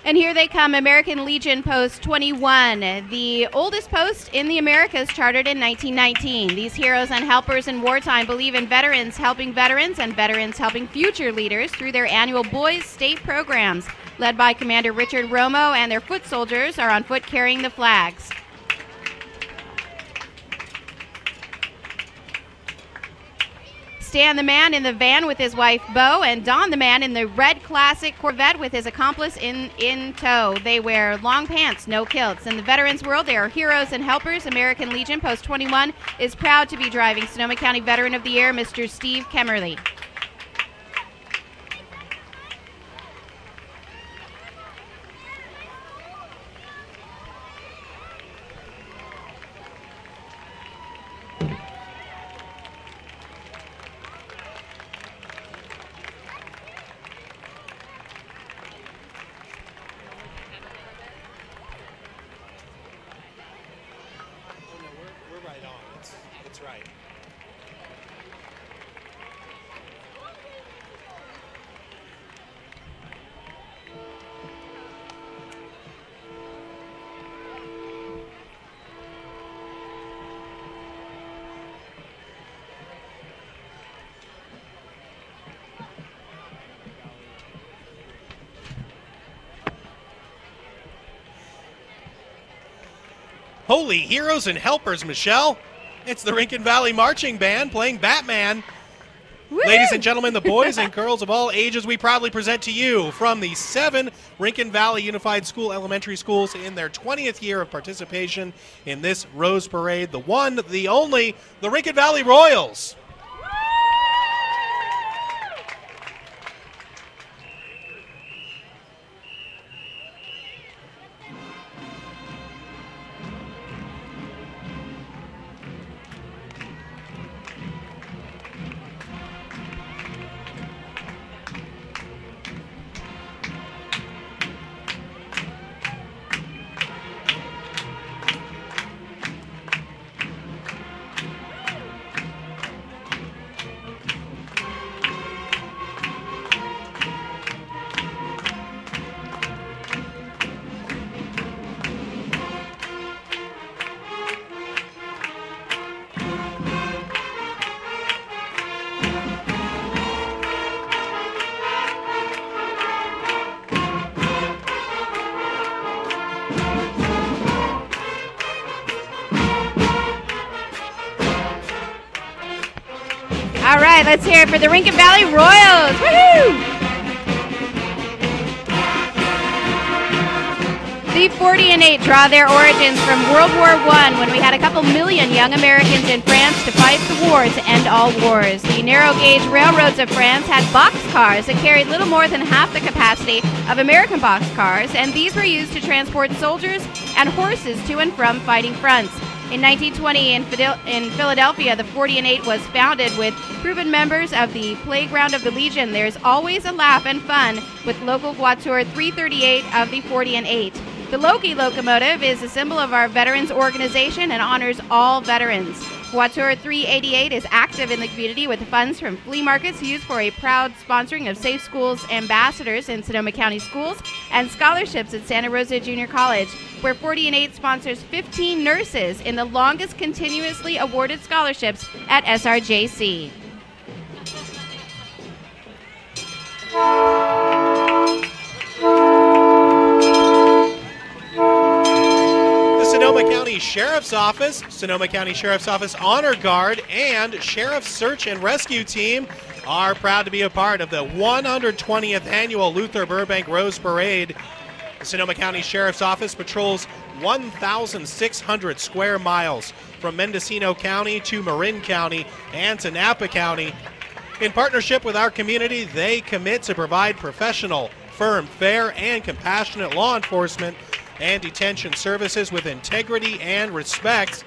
And here they come, American Legion Post 21, the oldest post in the Americas, chartered in 1919. These heroes and helpers in wartime believe in veterans helping veterans and veterans helping future leaders through their annual Boys State programs. Led by Commander Richard Romo, and their foot soldiers are on foot carrying the flags. Stan the man in the van with his wife Bo, and Don the man in the red classic Corvette with his accomplice in tow. They wear long pants, no kilts. In the veterans world, they are heroes and helpers. American Legion Post 21 is proud to be driving Sonoma County Veteran of the Year, Mr. Steve Kemmerly. That's right. Holy heroes and helpers, Michelle. It's the Rincon Valley Marching Band playing Batman. Woo! Ladies and gentlemen, the boys and girls of all ages, we proudly present to you from the 7 Rincon Valley Unified School elementary schools in their 20th year of participation in this Rose Parade, the one, the only, the Rincon Valley Royals. All right, let's hear it for the Rincon Valley Royals. Woohoo! The 40 and 8 draw their origins from World War I, when we had a couple million young Americans in France to fight the war to end all wars. The narrow-gauge railroads of France had boxcars that carried little more than half the capacity of American boxcars, and these were used to transport soldiers and horses to and from fighting fronts. In 1920, in Philadelphia, the 40 and 8 was founded with proven members of the Playground of the Legion. There's always a laugh and fun with local Voiture 338 of the 40 and 8. The Loki locomotive is a symbol of our veterans organization and honors all veterans. Voiture 388 is active in the community with funds from flea markets used for a proud sponsoring of Safe Schools ambassadors in Sonoma County schools and scholarships at Santa Rosa Junior College, where 40 and 8 sponsors 15 nurses in the longest continuously awarded scholarships at SRJC. Sonoma County Sheriff's Office Honor Guard, and Sheriff's Search and Rescue Team are proud to be a part of the 120th Annual Luther Burbank Rose Parade. The Sonoma County Sheriff's Office patrols 1,600 square miles from Mendocino County to Marin County and to Napa County. In partnership with our community, they commit to provide professional, firm, fair, and compassionate law enforcement and detention services with integrity and respect.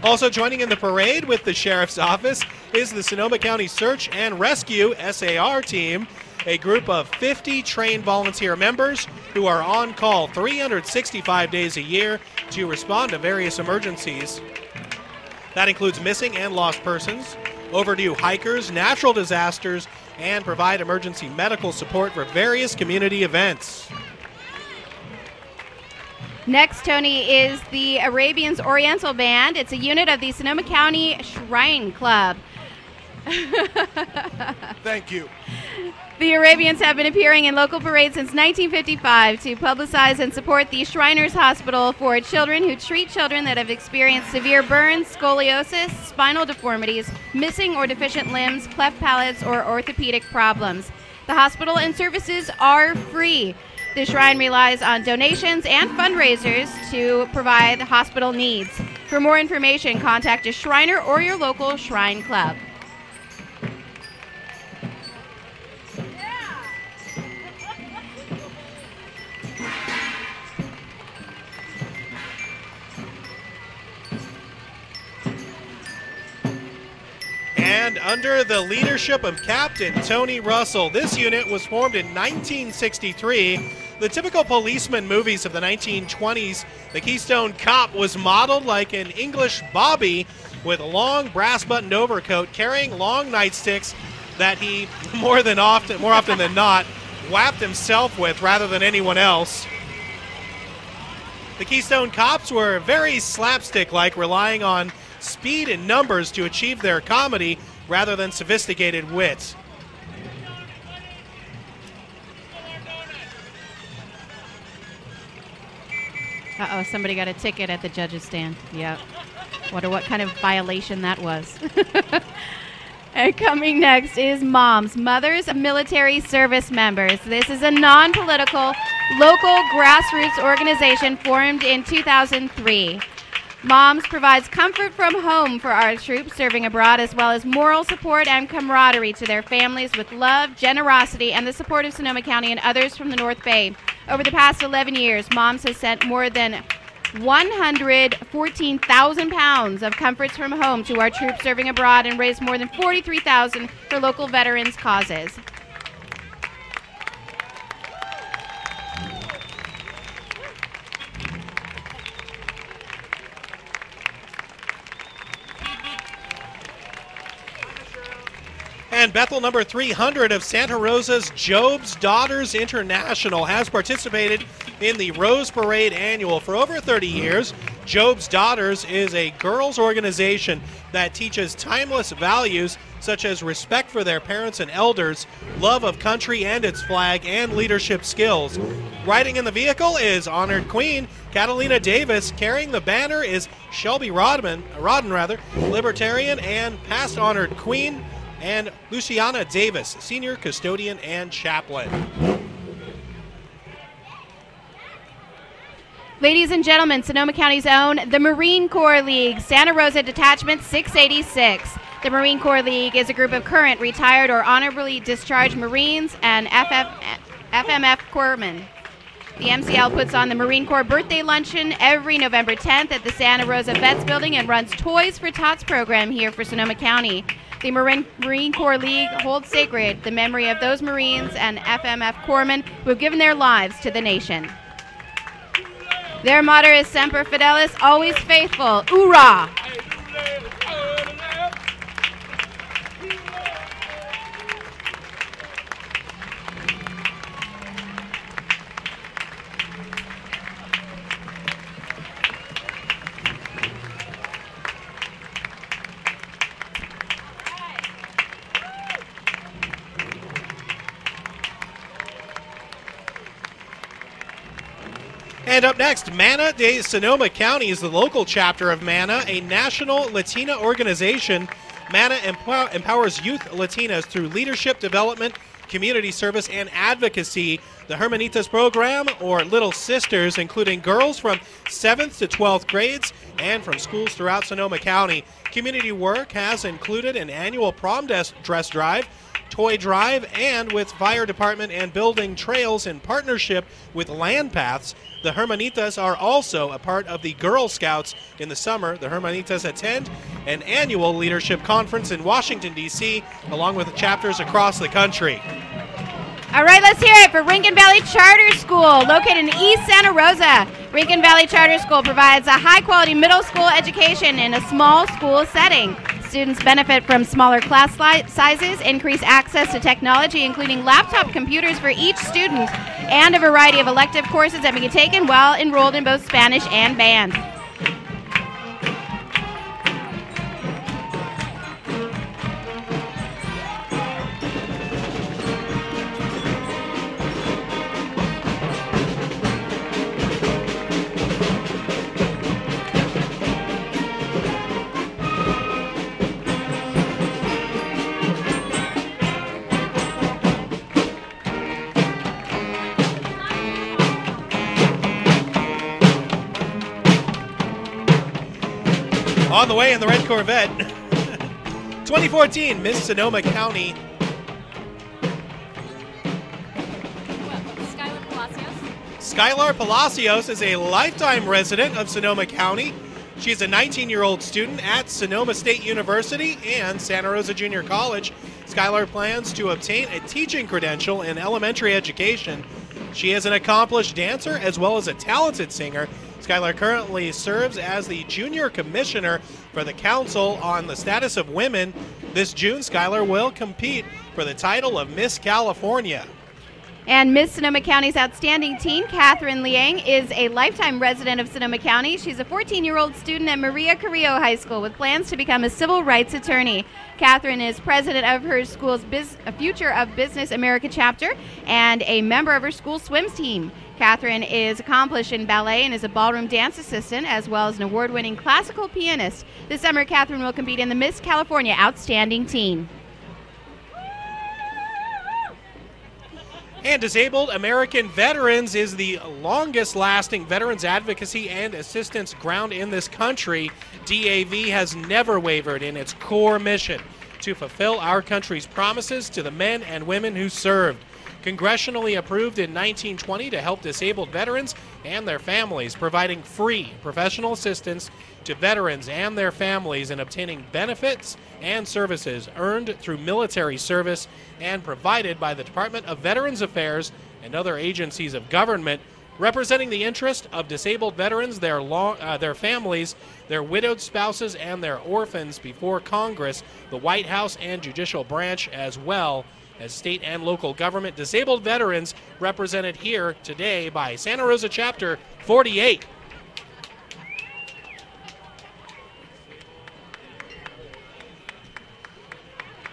Also joining in the parade with the Sheriff's Office is the Sonoma County Search and Rescue SAR team, a group of 50 trained volunteer members who are on call 365 days a year to respond to various emergencies. That includes missing and lost persons, overdue hikers, natural disasters, and provide emergency medical support for various community events. Next, Tony, is the Arabians Oriental Band. It's a unit of the Sonoma County Shrine Club. Thank you. The Arabians have been appearing in local parades since 1955 to publicize and support the Shriners Hospital for children who treat children that have experienced severe burns, scoliosis, spinal deformities, missing or deficient limbs, cleft palates, or orthopedic problems. The hospital and services are free. The Shrine relies on donations and fundraisers to provide hospital needs. For more information, contact a Shriner or your local Shrine Club. And under the leadership of Captain Tony Russell, this unit was formed in 1963. the typical policeman movies of the 1920s, the Keystone Cop was modeled like an English bobby with a long brass-buttoned overcoat, carrying long nightsticks that he more often than not, whapped himself with rather than anyone else. The Keystone Cops were very slapstick-like, relying on speed and numbers to achieve their comedy rather than sophisticated wit. Uh-oh, somebody got a ticket at the judge's stand. Yep. Wonder what kind of violation that was. And coming next is Moms, Mothers of Military Service Members. This is a non-political, local grassroots organization formed in 2003. Moms provides comfort from home for our troops serving abroad, as well as moral support and camaraderie to their families with love, generosity, and the support of Sonoma County and others from the North Bay. Over the past 11 years, Moms has sent more than 114,000 pounds of comforts from home to our troops serving abroad and raised more than $43,000 for local veterans' causes. And Bethel number 300 of Santa Rosa's Job's Daughters International has participated in the Rose Parade Annual for over 30 years. Job's Daughters is a girls' organization that teaches timeless values such as respect for their parents and elders, love of country and its flag, and leadership skills. Riding in the vehicle is Honored Queen Catalina Davis. Carrying the banner is Shelby Rodden, Libertarian and past Honored Queen, and Luciana Davis, Senior Custodian and Chaplain. Ladies and gentlemen, Sonoma County's own, the Marine Corps League, Santa Rosa Detachment 686. The Marine Corps League is a group of current, retired, or honorably discharged Marines and FMF Corpsmen. The MCL puts on the Marine Corps Birthday Luncheon every November 10th at the Santa Rosa Vets Building and runs Toys for Tots program here for Sonoma County. The Marine Corps League holds sacred the memory of those Marines and FMF Corpsmen who have given their lives to the nation. Their motto is Semper Fidelis, always faithful. Hoorah! And up next, Mana de Sonoma County is the local chapter of Mana, a national Latina organization. Mana empowers youth Latinas through leadership development, community service, and advocacy. The Hermanitas program, or Little Sisters, including girls from 7th to 12th grades and from schools throughout Sonoma County. Community work has included an annual prom dress drive, toy drive, and with fire department and building trails in partnership with Land Paths. The Hermanitas are also a part of the Girl Scouts. In the summer, the Hermanitas attend an annual leadership conference in Washington, D.C., along with chapters across the country. All right, let's hear it for Rincon Valley Charter School, located in East Santa Rosa. Rincon Valley Charter School provides a high-quality middle school education in a small school setting. Students benefit from smaller class sizes, increased access to technology, including laptop computers for each student, and a variety of elective courses that can be taken while enrolled in both Spanish and band. On the way in the red Corvette, 2014 Miss Sonoma County. Skylar Palacios. Skylar Palacios is a lifetime resident of Sonoma County. She is a 19-year-old student at Sonoma State University and Santa Rosa Junior College. Skylar plans to obtain a teaching credential in elementary education. She is an accomplished dancer as well as a talented singer. Skylar currently serves as the junior commissioner for the Council on the Status of Women. This June, Skylar will compete for the title of Miss California. And Miss Sonoma County's outstanding teen, Catherine Liang, is a lifetime resident of Sonoma County. She's a 14-year-old student at Maria Carrillo High School with plans to become a civil rights attorney. Catherine is president of her school's Future of Business America chapter and a member of her school swims team. Catherine is accomplished in ballet and is a ballroom dance assistant, as well as an award-winning classical pianist. This summer, Catherine will compete in the Miss California Outstanding Teen. And Disabled American Veterans is the longest-lasting veterans advocacy and assistance ground in this country. DAV has never wavered in its core mission to fulfill our country's promises to the men and women who served. Congressionally approved in 1920 to help disabled veterans and their families, providing free professional assistance to veterans and their families in obtaining benefits and services earned through military service and provided by the Department of Veterans Affairs and other agencies of government, representing the interest of disabled veterans, their families, their widowed spouses, and their orphans before Congress, the White House, and judicial branch, as well as state and local government. Disabled veterans represented here today by Santa Rosa Chapter 48.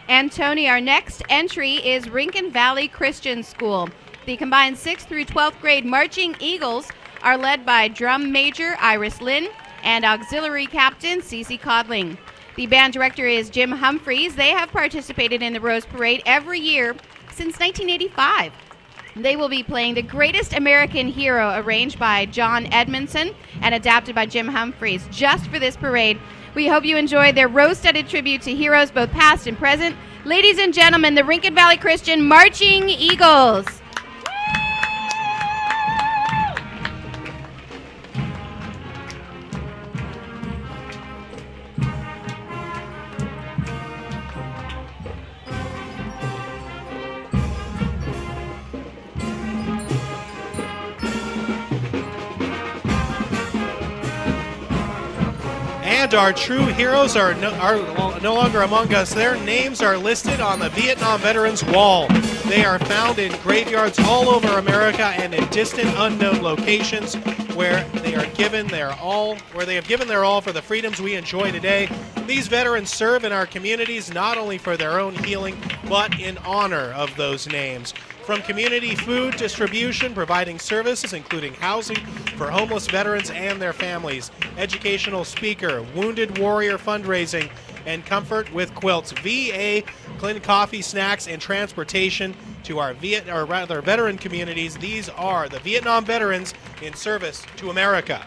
And Tony, our next entry is Rincon Valley Christian School. The combined 6th through 12th grade Marching Eagles are led by drum major Iris Lynn and auxiliary captain Cece Codling. The band director is Jim Humphreys. They have participated in the Rose Parade every year since 1985. They will be playing The Greatest American Hero, arranged by John Edmondson and adapted by Jim Humphreys, just for this parade. We hope you enjoy their rose-studded tribute to heroes both past and present. Ladies and gentlemen, the Rincon Valley Christian Marching Eagles. And our true heroes are no longer among us. Their names are listed on the Vietnam Veterans Wall. They are found in graveyards all over America and in distant, unknown locations where they are given their all, where they have given their all for the freedoms we enjoy today. These veterans serve in our communities not only for their own healing, but in honor of those names. From community food distribution, providing services including housing for homeless veterans and their families, educational speaker, wounded warrior fundraising, and comfort with quilts, VA, Clinton coffee, snacks, and transportation to our veteran communities. These are the Vietnam veterans in service to America.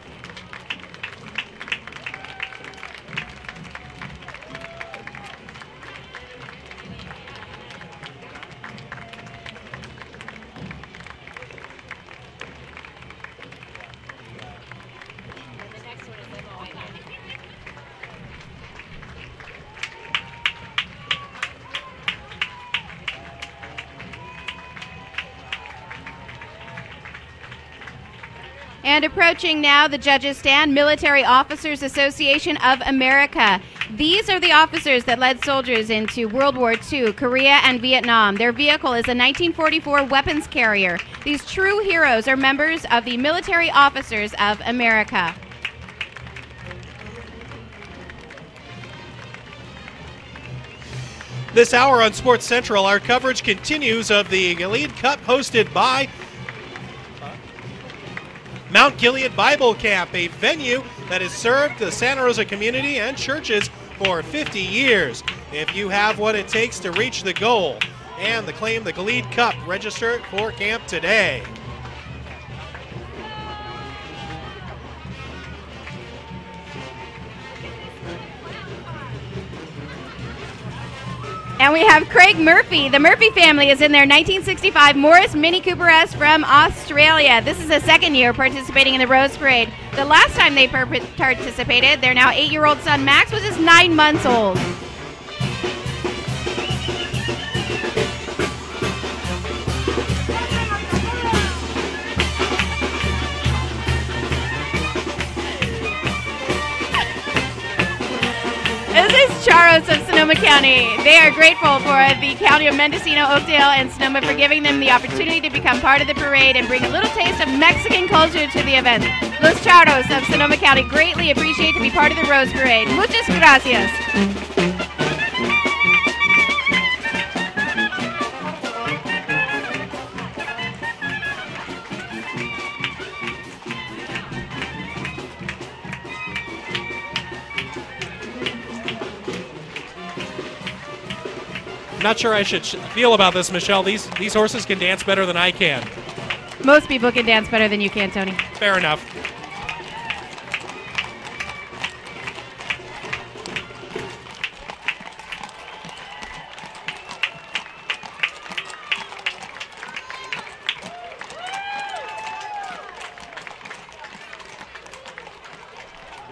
And approaching now the judges stand, Military Officers Association of America. These are the officers that led soldiers into World War II, Korea, and Vietnam. Their vehicle is a 1944 weapons carrier. These true heroes are members of the Military Officers of America. This hour on Sports Central, our coverage continues of the Gilead Cup hosted by Mount Gilead Bible Camp, a venue that has served the Santa Rosa community and churches for 50 years. If you have what it takes to reach the goal and claim the Gilead Cup, register for camp today. And we have Craig Murphy. The Murphy family is in their 1965 Morris Mini Cooper S from Australia. This is the second year participating in the Rose Parade. The last time they participated, their now 8-year-old son Max was just 9 months old. heroes of Sonoma County. They are grateful for the County of Mendocino, Oakdale, and Sonoma for giving them the opportunity to become part of the parade and bring a little taste of Mexican culture to the event. Los Charros of Sonoma County greatly appreciate to be part of the Rose Parade. Muchas gracias. Not sure I should feel about this, Michelle. These horses can dance better than I can. Most people can dance better than you can, Tony. Fair enough.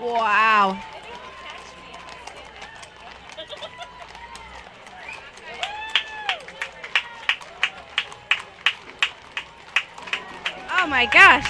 Wow. Oh my gosh.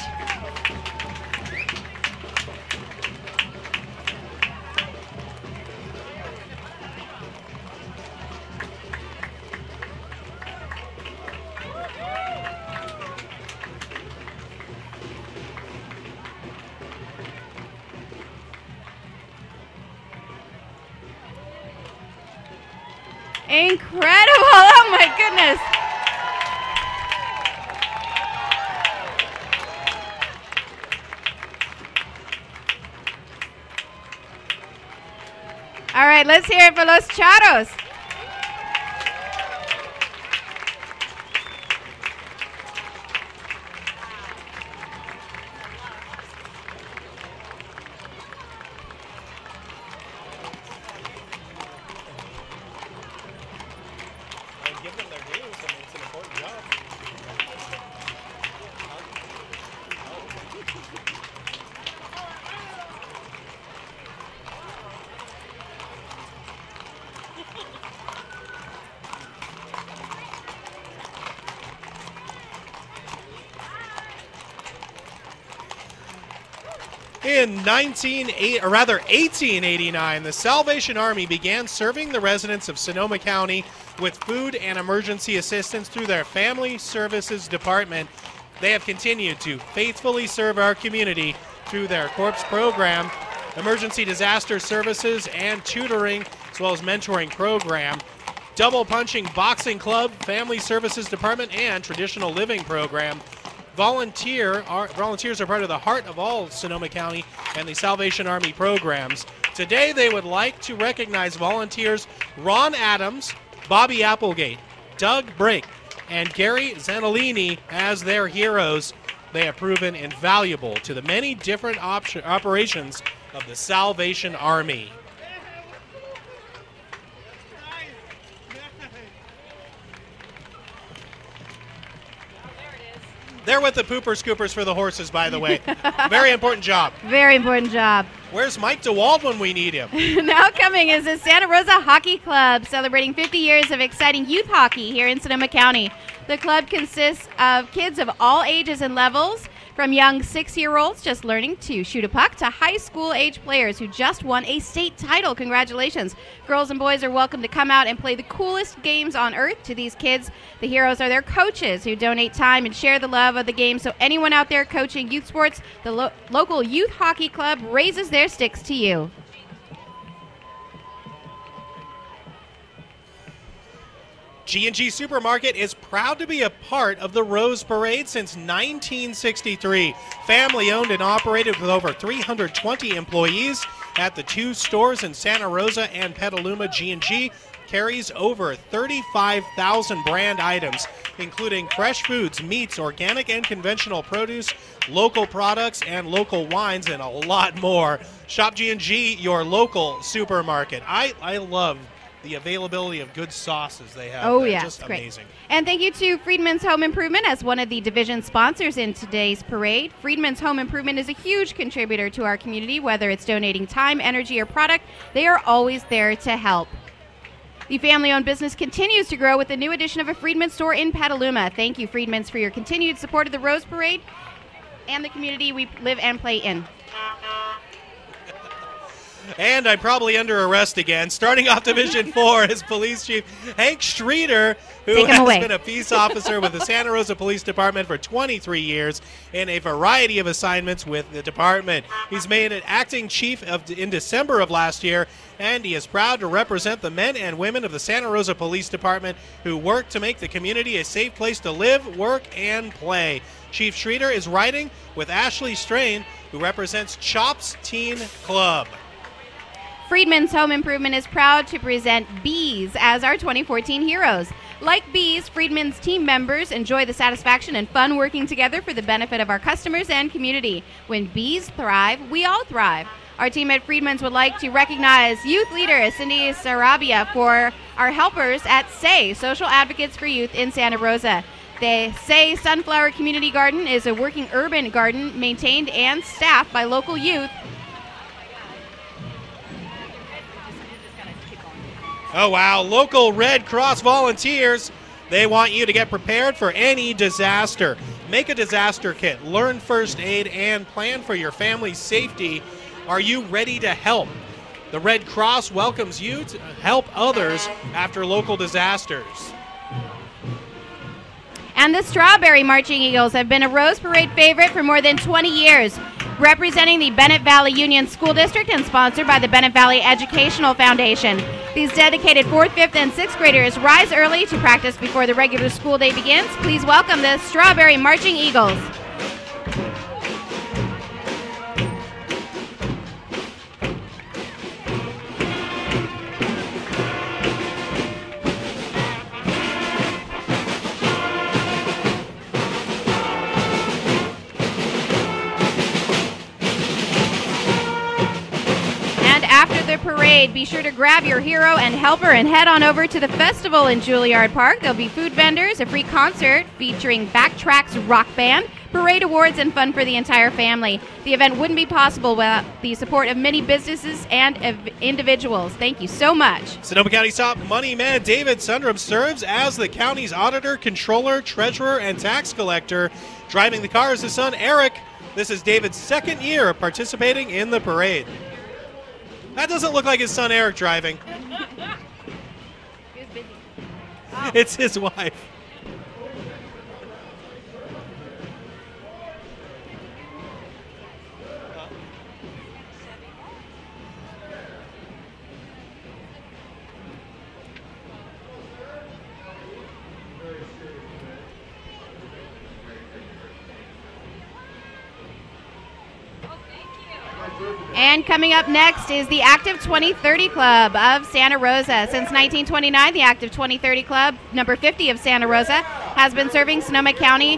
Incredible. Oh my goodness. All right, let's hear it for Los Charros. Give them their dues. I mean, it's an important job. In 1889, the Salvation Army began serving the residents of Sonoma County with food and emergency assistance through their Family Services Department. They have continued to faithfully serve our community through their Corps program, emergency disaster services, and tutoring, as well as mentoring program, double punching boxing club, Family Services Department, and traditional living program. Volunteers are part of the heart of all Sonoma County and the Salvation Army programs. Today, they would like to recognize volunteers Ron Adams, Bobby Applegate, Doug Brake, and Gary Zanolini as their heroes. They have proven invaluable to the many different operations of the Salvation Army. They're with the pooper scoopers for the horses, by the way. Very important job. Very important job. Where's Mike DeWald when we need him? Now coming is the Santa Rosa Hockey Club, celebrating 50 years of exciting youth hockey here in Sonoma County. The club consists of kids of all ages and levels, from young 6-year-olds just learning to shoot a puck to high school age players who just won a state title. Congratulations. Girls and boys are welcome to come out and play the coolest games on earth. To these kids, the heroes are their coaches who donate time and share the love of the game. So anyone out there coaching youth sports, the local youth hockey club raises their sticks to you. G&G Supermarket is proud to be a part of the Rose Parade since 1963. Family owned and operated with over 320 employees at the 2 stores in Santa Rosa and Petaluma. G&G carries over 35,000 brand items, including fresh foods, meats, organic and conventional produce, local products, and local wines, and a lot more. Shop G&G, your local supermarket. I love the availability of good sauces they have. Oh, They're yeah, just great. amazing. And thank you to Friedman's Home Improvement as one of the division sponsors in today's parade. Friedman's Home Improvement is a huge contributor to our community. Whether it's donating time, energy, or product, they are always there to help. The family-owned business continues to grow with the new addition of a Friedman store in Petaluma. Thank you, Friedman's, for your continued support of the Rose Parade and the community we live and play in. And I'm probably under arrest again. Starting off Division 4 is Police Chief Hank Streeter, who Take him has away. been a peace officer with the Santa Rosa Police Department for 23 years in a variety of assignments with the department. He's made an acting chief in December of last year, and he is proud to represent the men and women of the Santa Rosa Police Department who work to make the community a safe place to live, work, and play. Chief Streeter is riding with Ashley Strain, who represents CHOPS Teen Club. Friedman's Home Improvement is proud to present Bees as our 2014 heroes. Like Bees, Friedman's team members enjoy the satisfaction and fun working together for the benefit of our customers and community. When bees thrive, we all thrive. Our team at Friedman's would like to recognize youth leader Cindy Sarabia for our helpers at SAY, Social Advocates for Youth in Santa Rosa. The SAY Sunflower Community Garden is a working urban garden maintained and staffed by local youth. Oh, wow. Local Red Cross volunteers. They want you to get prepared for any disaster. Make a disaster kit, learn first aid, and plan for your family's safety. Are you ready to help? The Red Cross welcomes you to help others after local disasters. And the Strawberry Marching Eagles have been a Rose Parade favorite for more than 20 years. Representing the Bennett Valley Union School District and sponsored by the Bennett Valley Educational Foundation. These dedicated 4th, 5th, and 6th graders rise early to practice before the regular school day begins. Please welcome the Strawberry Marching Eagles. After the parade, be sure to grab your hero and helper and head on over to the festival in Juilliard Park. There'll be food vendors, a free concert featuring Backtracks Rock Band, parade awards, and fun for the entire family. The event wouldn't be possible without the support of many businesses and individuals. Thank you so much. Sonoma County's top money man David Sundrum serves as the county's auditor, controller, treasurer, and tax collector. Driving the car is his son Eric. This is David's second year of participating in the parade. That doesn't look like his son Eric driving. It's his wife. And coming up next is the Active 2030 Club of Santa Rosa. Since 1929, the Active 2030 Club, number 50 of Santa Rosa, has been serving Sonoma County.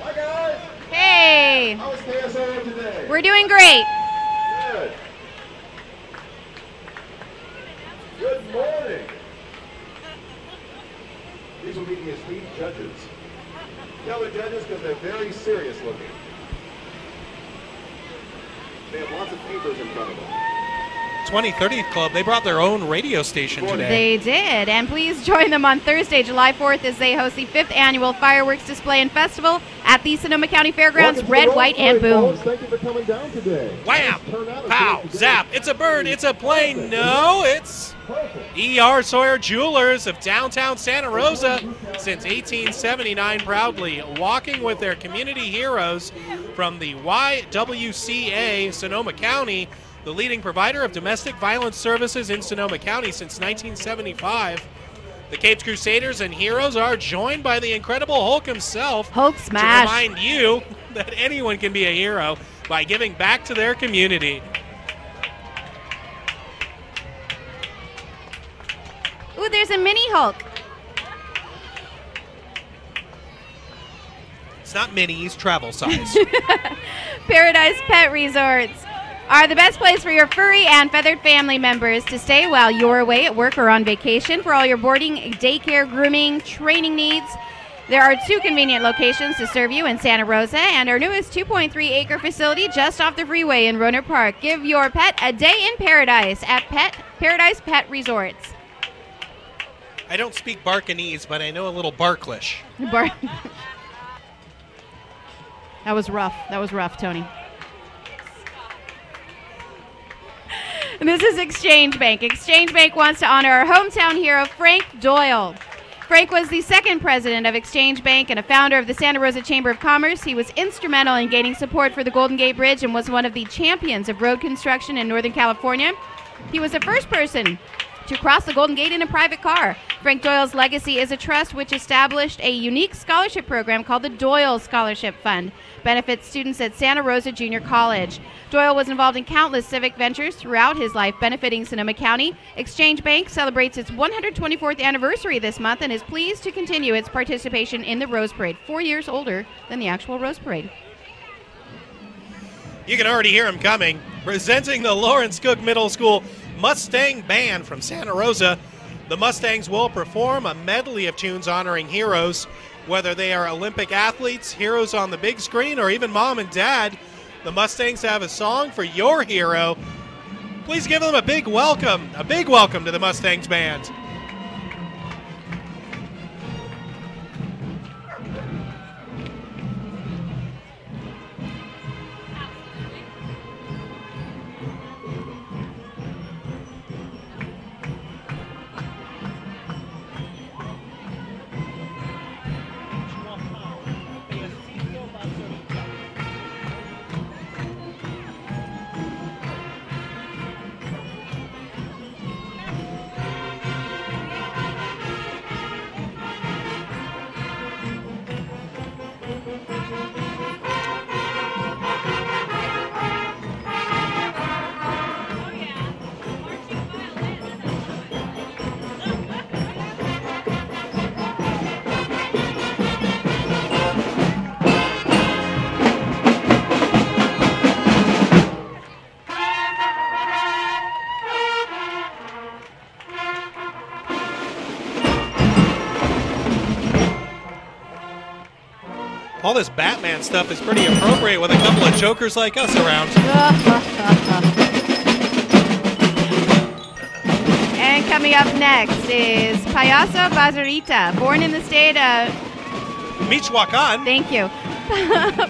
Hi guys! Hey! How was KSO today? We're doing great. Good. Good morning. These will be the esteemed judges. Yellow judges because they're very serious looking. They have lots of papers in front of them. 2030th Club, they brought their own radio station today. They did. And please join them on Thursday, July 4th, as they host the 5th annual fireworks display and festival at the Sonoma County Fairgrounds. Welcome to Red, the white, Rose and Parade, boom. folks. Thank you for coming down today. Wham! Turn out Pow! today. Zap! It's a bird! It's a plane! No, it's Perfect. E.R. Sawyer Jewelers of downtown Santa Rosa since 1879, proudly walking with their community heroes from the YWCA Sonoma County, the leading provider of domestic violence services in Sonoma County since 1975. The Capes Crusaders and Heroes are joined by the Incredible Hulk himself Hulk to smash. remind you that anyone can be a hero by giving back to their community. Ooh, there's a mini Hulk. It's not mini, he's travel size. Paradise Pet Resorts are the best place for your furry and feathered family members to stay while you're away at work or on vacation. For all your boarding, daycare, grooming, training needs, there are 2 convenient locations to serve you in Santa Rosa and our newest 2.3-acre facility just off the freeway in Roner Park. Give your pet a day in paradise at Paradise Pet Resorts. I don't speak Barkanese, but I know a little Barklish. That was rough. That was rough, Tony. And this is Exchange Bank. Exchange Bank wants to honor our hometown hero, Frank Doyle. Frank was the second president of Exchange Bank and a founder of the Santa Rosa Chamber of Commerce. He was instrumental in gaining support for the Golden Gate Bridge and was one of the champions of road construction in Northern California. He was the first person to cross the Golden Gate in a private car. Frank Doyle's legacy is a trust which established a unique scholarship program called the Doyle Scholarship Fund, benefits students at Santa Rosa Junior College. Doyle was involved in countless civic ventures throughout his life, benefiting Sonoma County. Exchange Bank celebrates its 124th anniversary this month and is pleased to continue its participation in the Rose Parade, 4 years older than the actual Rose Parade. You can already hear him coming. Presenting the Lawrence Cook Middle School Mustang Band from Santa Rosa. The Mustangs will perform a medley of tunes honoring heroes, whether they are Olympic athletes, heroes on the big screen, or even mom and dad. The Mustangs have a song for your hero. Please give them a big welcome to the Mustangs Band. All this Batman stuff is pretty appropriate with a couple of jokers like us around. And coming up next is Payaso Bazarita, born in the state of Michoacan. Thank you.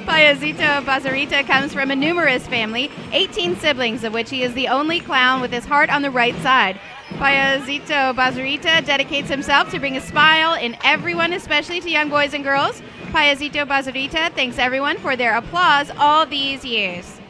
Payasito Bazarita comes from a numerous family, 18 siblings, of which he is the only clown with his heart on the right side. Payasito Bazarita dedicates himself to bring a smile in everyone, especially to young boys and girls. Payasito Bazarita thanks everyone for their applause all these years.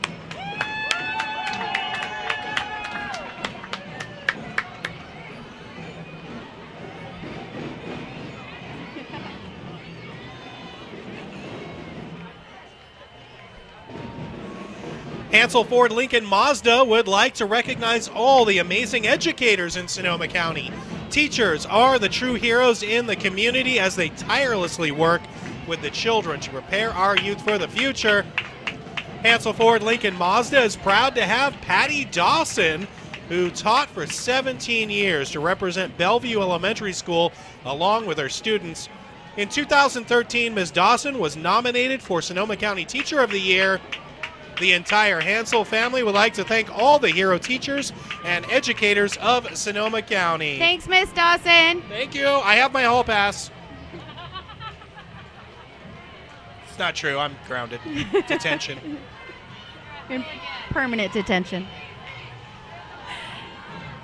Hansel Ford Lincoln Mazda would like to recognize all the amazing educators in Sonoma County. Teachers are the true heroes in the community as they tirelessly work with the children to prepare our youth for the future. Hansel Ford Lincoln Mazda is proud to have Patty Dawson, who taught for 17 years to represent Bellevue Elementary School along with her students. In 2013, Ms. Dawson was nominated for Sonoma County Teacher of the Year. The entire Hansel family would like to thank all the hero teachers and educators of Sonoma County. Thanks, Miss Dawson. Thank you. I have my hall pass. It's not true. I'm grounded. Detention. In permanent detention.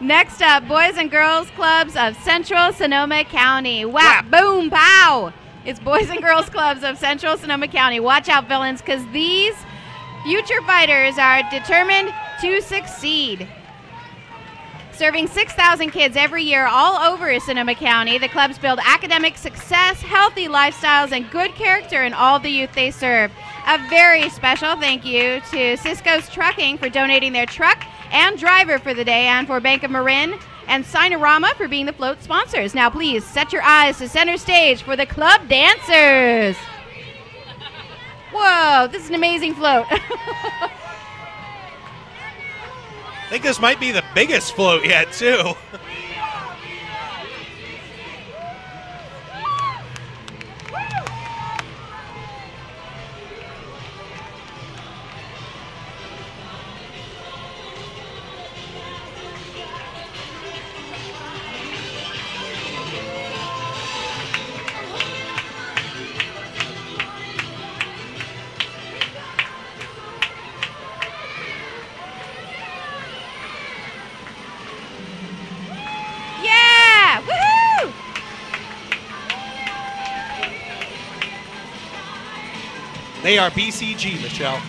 Next up, Boys and Girls Clubs of Central Sonoma County. Whap, boom, pow. It's Boys and Girls Clubs of Central Sonoma County. Watch out, villains, because these future fighters are determined to succeed. Serving 6,000 kids every year all over Sonoma County, the clubs build academic success, healthy lifestyles, and good character in all the youth they serve. A very special thank you to Cisco's Trucking for donating their truck and driver for the day, and for Bank of Marin and Sinorama for being the float sponsors. Now please set your eyes to center stage for the club dancers. Whoa, this is an amazing float. I think this might be the biggest float yet, too. They are BCG, Michelle.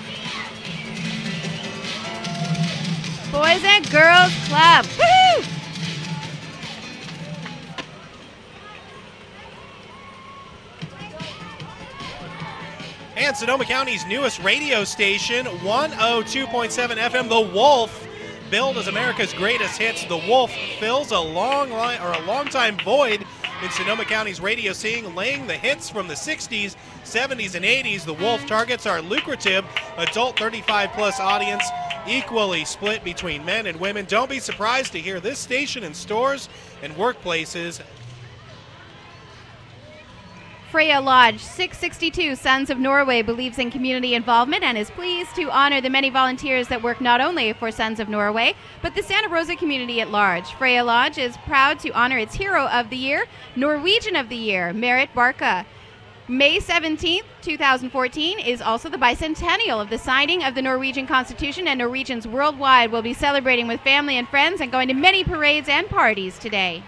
Boys and Girls Club. Woo! And Sonoma County's newest radio station, 102.7 FM, The Wolf. Billed as America's greatest hits, The Wolf fills a long-time void in Sonoma County's radio scene, laying the hits from the 60s, 70s, and 80s. The Wolf targets our lucrative adult 35-plus audience, equally split between men and women. Don't be surprised to hear this station in stores and workplaces. Freya Lodge, 662 Sons of Norway, believes in community involvement and is pleased to honor the many volunteers that work not only for Sons of Norway, but the Santa Rosa community at large. Freya Lodge is proud to honor its Hero of the Year, Norwegian of the Year, Merit Barka. May 17th, 2014 is also the bicentennial of the signing of the Norwegian Constitution, and Norwegians worldwide will be celebrating with family and friends and going to many parades and parties today.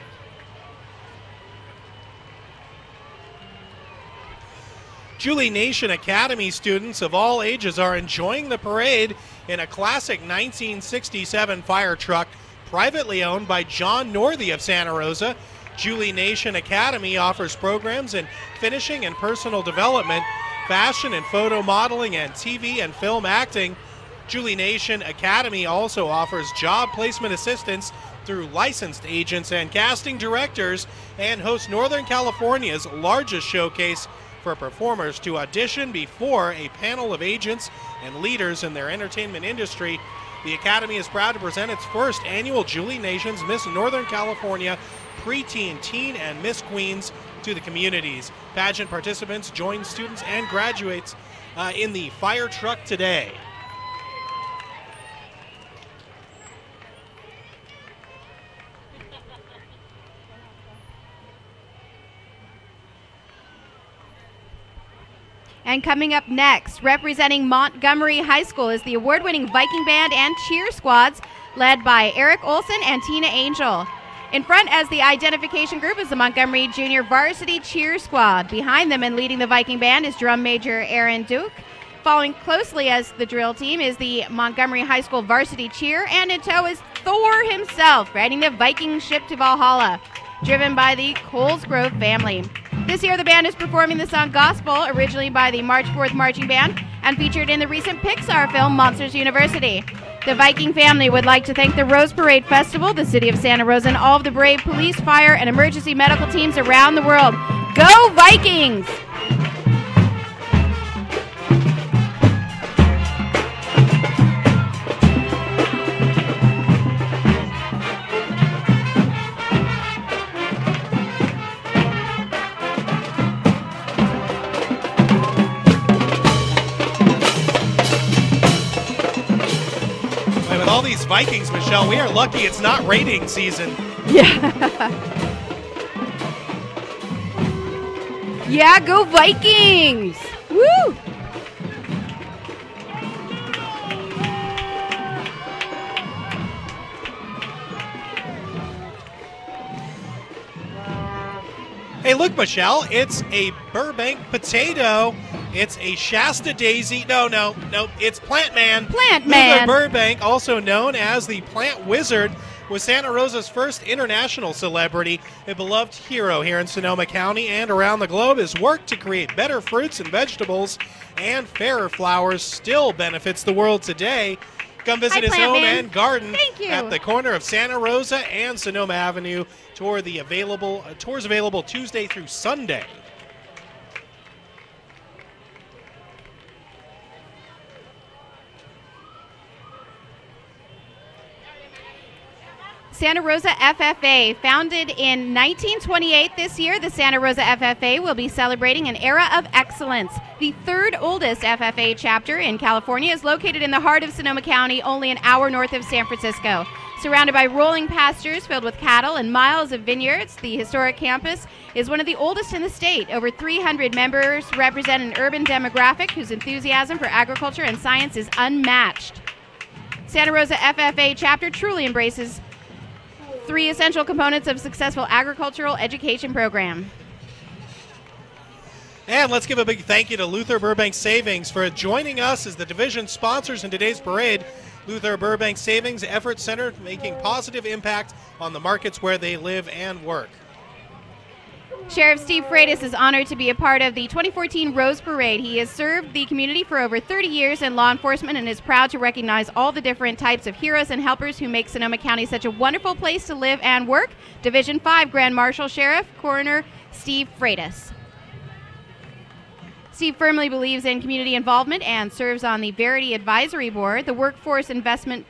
Julie Nation Academy students of all ages are enjoying the parade in a classic 1967 fire truck privately owned by John Northey of Santa Rosa. Julie Nation Academy offers programs in finishing and personal development, fashion and photo modeling, and TV and film acting. Julie Nation Academy also offers job placement assistance through licensed agents and casting directors, and hosts Northern California's largest showcase for performers to audition before a panel of agents and leaders in their entertainment industry. The Academy is proud to present its first annual Julie Nations Miss Northern California Preteen, Teen, and Miss Queens to the communities. Pageant participants join students and graduates in the fire truck today. And coming up next, representing Montgomery High School, is the award-winning Viking Band and Cheer Squads, led by Eric Olson and Tina Angel. In front as the identification group is the Montgomery Junior Varsity Cheer Squad. Behind them and leading the Viking Band is drum major Aaron Duke. Following closely as the drill team is the Montgomery High School Varsity Cheer, and in tow is Thor himself, riding the Viking ship to Valhalla, driven by the Colesgrove family. This year, the band is performing the song Gospel, originally by the March 4th Marching Band and featured in the recent Pixar film Monsters University. The Viking family would like to thank the Rose Parade Festival, the City of Santa Rosa, and all of the brave police, fire, and emergency medical teams around the world. Go Vikings! All these Vikings, Michelle, we are lucky it's not rating season. Yeah. Yeah, go Vikings! Woo! Hey, look, Michelle, it's a Burbank potato. It's a Shasta daisy. No, it's Plant Man. Plant Man. Luther Burbank, also known as the Plant Wizard, was Santa Rosa's first international celebrity, a beloved hero here in Sonoma County and around the globe. His work to create better fruits and vegetables and fairer flowers still benefits the world today. Come visit his home and garden at the corner of Santa Rosa and Sonoma Avenue. Tours available Tuesday through Sunday. Santa Rosa FFA, founded in 1928 this year, the Santa Rosa FFA will be celebrating an era of excellence. The third oldest FFA chapter in California is located in the heart of Sonoma County, only an hour north of San Francisco. Surrounded by rolling pastures filled with cattle and miles of vineyards, the historic campus is one of the oldest in the state. Over 300 members represent an urban demographic whose enthusiasm for agriculture and science is unmatched. Santa Rosa FFA chapter truly embraces three essential components of successful agricultural education program. And let's give a big thank you to Luther Burbank Savings for joining us as the division sponsors in today's parade. Luther Burbank Savings Effort Center, making positive impact on the markets where they live and work. Sheriff Steve Freitas is honored to be a part of the 2014 Rose Parade. He has served the community for over 30 years in law enforcement and is proud to recognize all the different types of heroes and helpers who make Sonoma County such a wonderful place to live and work. Division 5 Grand Marshal Sheriff Coroner Steve Freitas. Steve firmly believes in community involvement and serves on the Verity Advisory Board, the Workforce Investment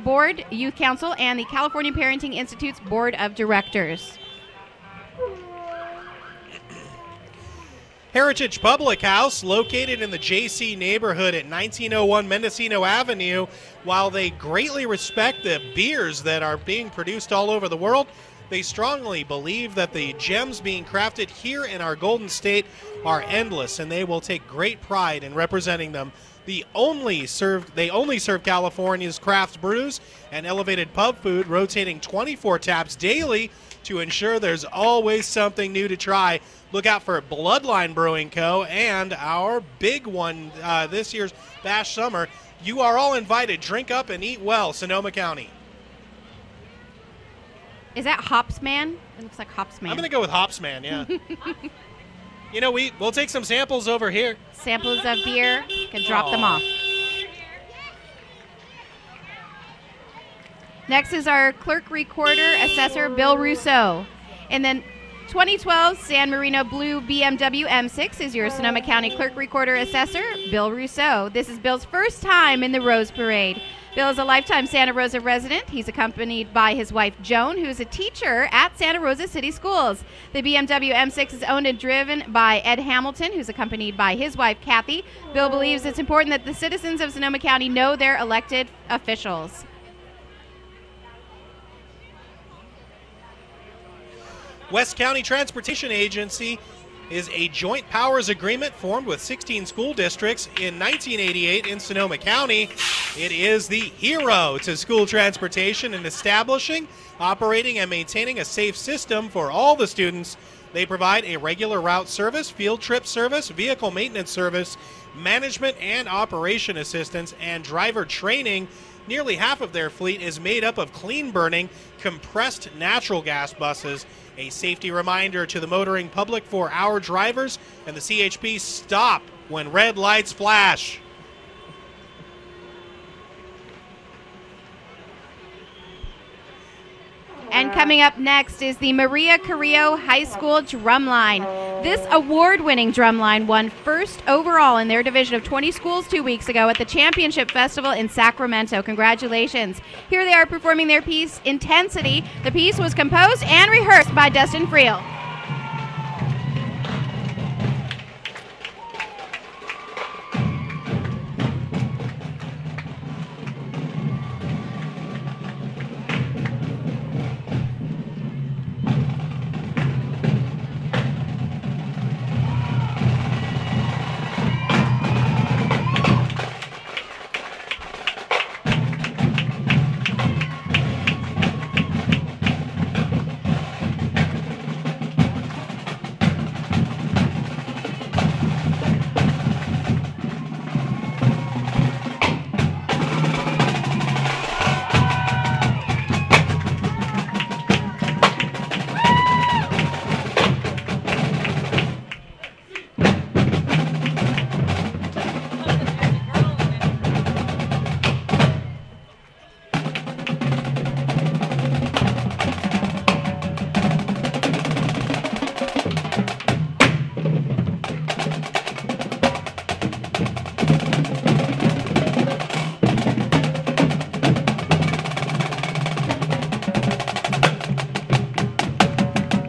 Board, Youth Council, and the California Parenting Institute's Board of Directors. Heritage Public House, located in the JC neighborhood at 1901 Mendocino Avenue. While they greatly respect the beers that are being produced all over the world, they strongly believe that the gems being crafted here in our Golden State are endless, and they will take great pride in representing them. They only serve California's craft brews and elevated pub food, rotating 24 taps daily to ensure there's always something new to try. Look out for Bloodline Brewing Co. and our big one this year's Bash Summer. You are all invited. Drink up and eat well, Sonoma County. Is that Hopsman? It looks like Hopsman. I'm going to go with Hopsman, yeah. You know, we'll take some samples over here. Samples of beer. You can drop them off. Next is our clerk recorder assessor, Bill Rousseau. And then 2012 San Marino Blue BMW M6 is your Sonoma County clerk recorder assessor, Bill Rousseau. This is Bill's first time in the Rose Parade. Bill is a lifetime Santa Rosa resident. He's accompanied by his wife, Joan, who is a teacher at Santa Rosa City Schools. The BMW M6 is owned and driven by Ed Hamilton, who's accompanied by his wife, Kathy. Bill believes it's important that the citizens of Sonoma County know their elected officials. West County Transportation Agency is a joint powers agreement formed with 16 school districts in 1988 in Sonoma County. It is the hero to school transportation in establishing, operating, and maintaining a safe system for all the students. They provide a regular route service, field trip service, vehicle maintenance service, management and operation assistance, and driver training. Nearly half of their fleet is made up of clean-burning, compressed natural gas buses. A safety reminder to the motoring public for our drivers and the CHP: stop when red lights flash. And coming up next is the Maria Carrillo High School Drumline. This award-winning drumline won first overall in their division of 20 schools 2 weeks ago at the Championship Festival in Sacramento. Congratulations. Here they are performing their piece, Intensity. The piece was composed and rehearsed by Dustin Friel.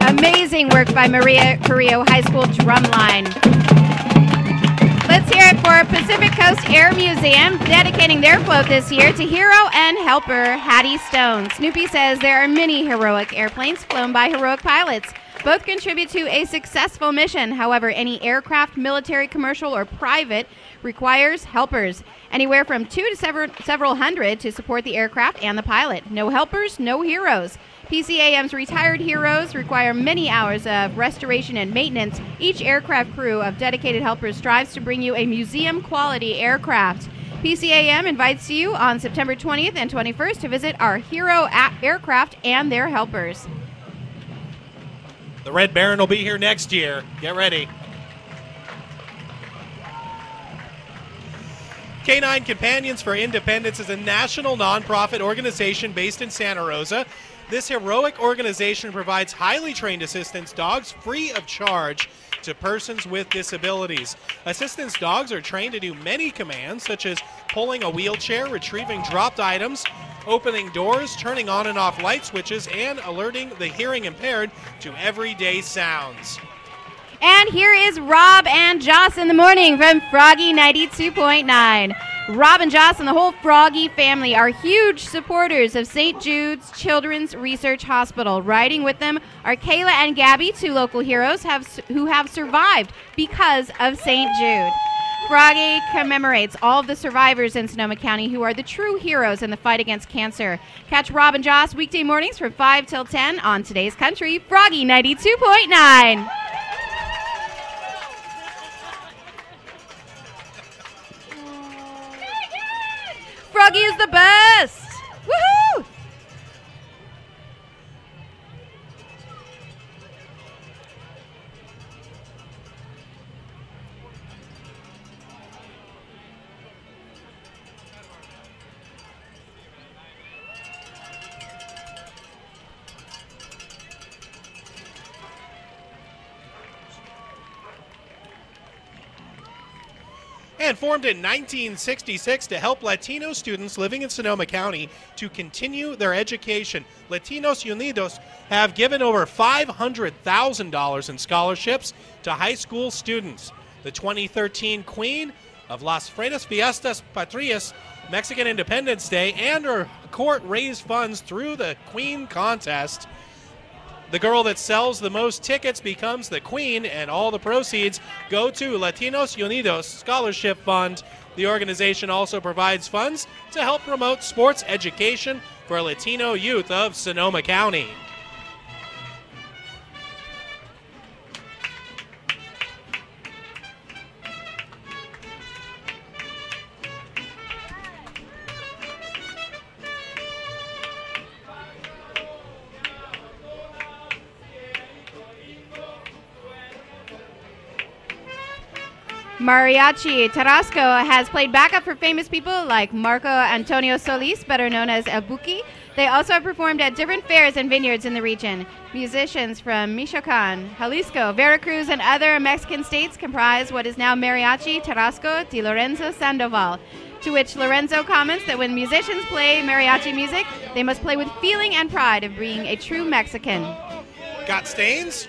Amazing work by Maria Carrillo High School Drumline. Let's hear it for Pacific Coast Air Museum, dedicating their float this year to hero and helper Hattie Stone. Snoopy says there are many heroic airplanes flown by heroic pilots. Both contribute to a successful mission. However, any aircraft, military, commercial, or private, requires helpers, anywhere from 2 to several hundred to support the aircraft and the pilot. No helpers, no heroes. PCAM's retired heroes require many hours of restoration and maintenance. Each aircraft crew of dedicated helpers strives to bring you a museum-quality aircraft. PCAM invites you on September 20th and 21st to visit our hero aircraft and their helpers. The Red Baron will be here next year. Get ready. Canine Companions for Independence is a national nonprofit organization based in Santa Rosa. This heroic organization provides highly trained assistance dogs free of charge to persons with disabilities. Assistance dogs are trained to do many commands, such as pulling a wheelchair, retrieving dropped items, opening doors, turning on and off light switches, and alerting the hearing impaired to everyday sounds. And here is Rob and Joss in the morning from Froggy 92.9. Rob and Joss and the whole Froggy family are huge supporters of St. Jude's Children's Research Hospital. Riding with them are Kayla and Gabby, two local heroes who have survived because of St. Jude. Froggy commemorates all of the survivors in Sonoma County who are the true heroes in the fight against cancer. Catch Rob and Joss weekday mornings from 5 till 10 on Today's Country, Froggy 92.9. Froggy is the best! Woohoo! And formed in 1966 to help Latino students living in Sonoma County to continue their education, Latinos Unidos have given over $500,000 in scholarships to high school students. The 2013 Queen of Las Freitas Fiestas Patrias, Mexican Independence Day, and her court raised funds through the Queen contest. The girl that sells the most tickets becomes the queen, and all the proceeds go to Latinos Unidos Scholarship Fund. The organization also provides funds to help promote sports education for Latino youth of Sonoma County. Mariachi Tarasco has played backup for famous people like Marco Antonio Solis, better known as El Buki. They also have performed at different fairs and vineyards in the region. Musicians from Michoacan, Jalisco, Veracruz, and other Mexican states comprise what is now Mariachi Tarasco de Lorenzo Sandoval, to which Lorenzo comments that when musicians play mariachi music, they must play with feeling and pride of being a true Mexican. Got stains?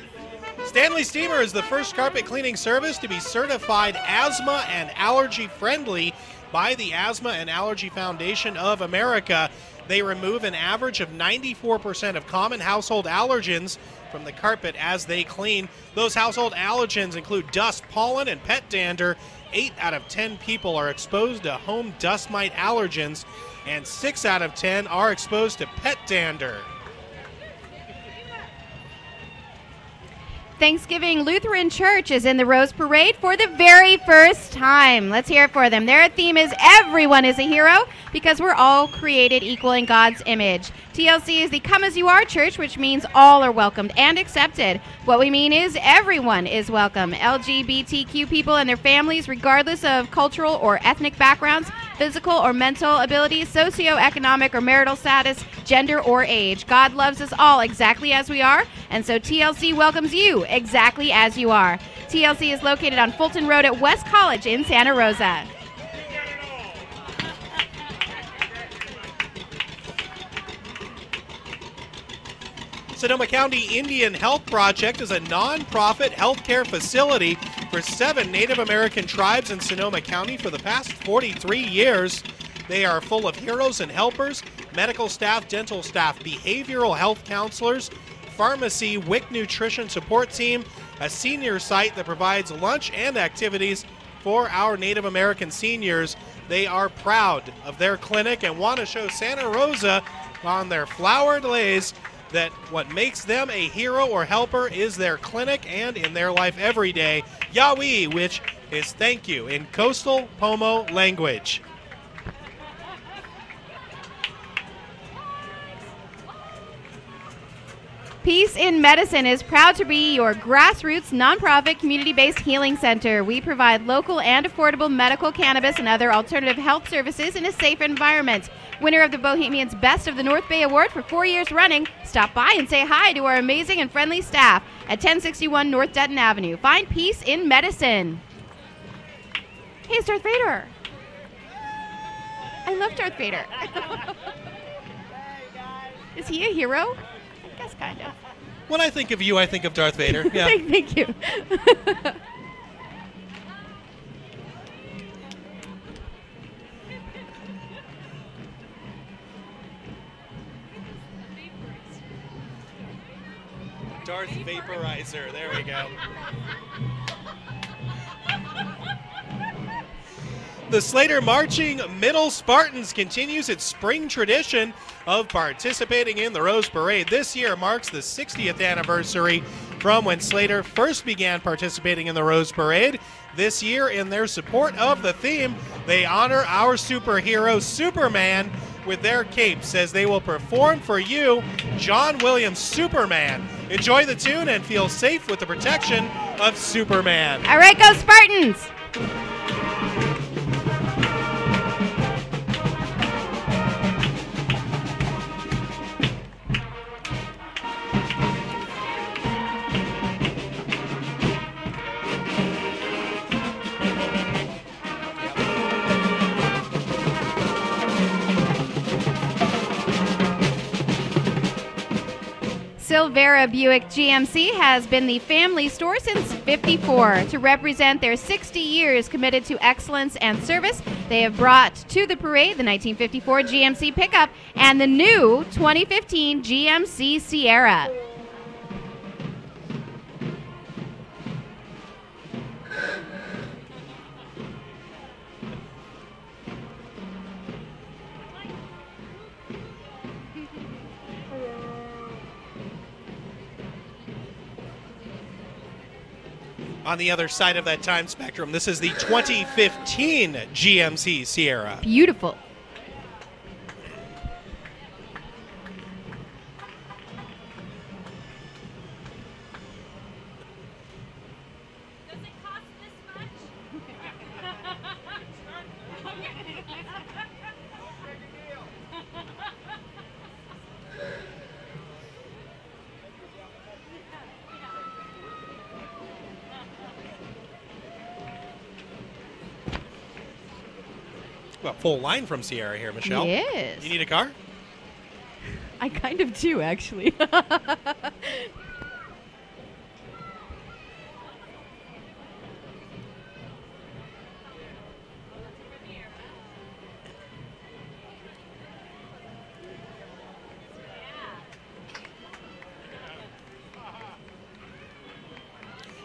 Stanley Steamer is the first carpet cleaning service to be certified asthma and allergy friendly by the Asthma and Allergy Foundation of America. They remove an average of 94% of common household allergens from the carpet as they clean. Those household allergens include dust, pollen, and pet dander. 8 out of 10 people are exposed to home dust mite allergens, and 6 out of 10 are exposed to pet dander. Thanksgiving Lutheran Church is in the Rose Parade for the very first time. Let's hear it for them. Their theme is Everyone is a Hero, because we're all created equal in God's image. TLC is the Come As You Are Church, which means all are welcomed and accepted. What we mean is everyone is welcome. LGBTQ people and their families, regardless of cultural or ethnic backgrounds, physical or mental abilities, socioeconomic or marital status, gender or age. God loves us all exactly as we are, and so TLC welcomes you exactly as you are. TLC is located on Fulton Road at West College in Santa Rosa. Sonoma County Indian Health Project is a nonprofit healthcare facility for 7 Native American tribes in Sonoma County for the past 43 years. They are full of heroes and helpers, medical staff, dental staff, behavioral health counselors, pharmacy, WIC nutrition support team, a senior site that provides lunch and activities for our Native American seniors. They are proud of their clinic and want to show Santa Rosa on their flowered lays that what makes them a hero or helper is their clinic and in their life every day. Yawi, which is thank you in coastal Pomo language. Peace in Medicine is proud to be your grassroots, nonprofit, community-based healing center. We provide local and affordable medical, cannabis, and other alternative health services in a safe environment. Winner of the Bohemians Best of the North Bay Award for 4 years running, stop by and say hi to our amazing and friendly staff at 1061 North Dutton Avenue. Find peace in medicine. Hey, it's Darth Vader. I love Darth Vader. Is he a hero? I guess kind of. When I think of you, I think of Darth Vader. Yeah. Thank you. Darth Vaporizer. There we go. The Slater Marching Middle Spartans continues its spring tradition of participating in the Rose Parade. This year marks the 60th anniversary from when Slater first began participating in the Rose Parade. This year, in their support of the theme, they honor our superhero Superman with their capes as they will perform for you John Williams' Superman. Enjoy the tune and feel safe with the protection of Superman. All right, go Spartans! Silvera Buick GMC has been the family store since '54. To represent their 60 years committed to excellence and service, they have brought to the parade the 1954 GMC pickup and the new 2015 GMC Sierra. On the other side of that time spectrum, this is the 2015 GMC Sierra. Beautiful. Does it cost this much? Well, full line from Sierra here, Michelle. Yes. You need a car? I kind of do, actually.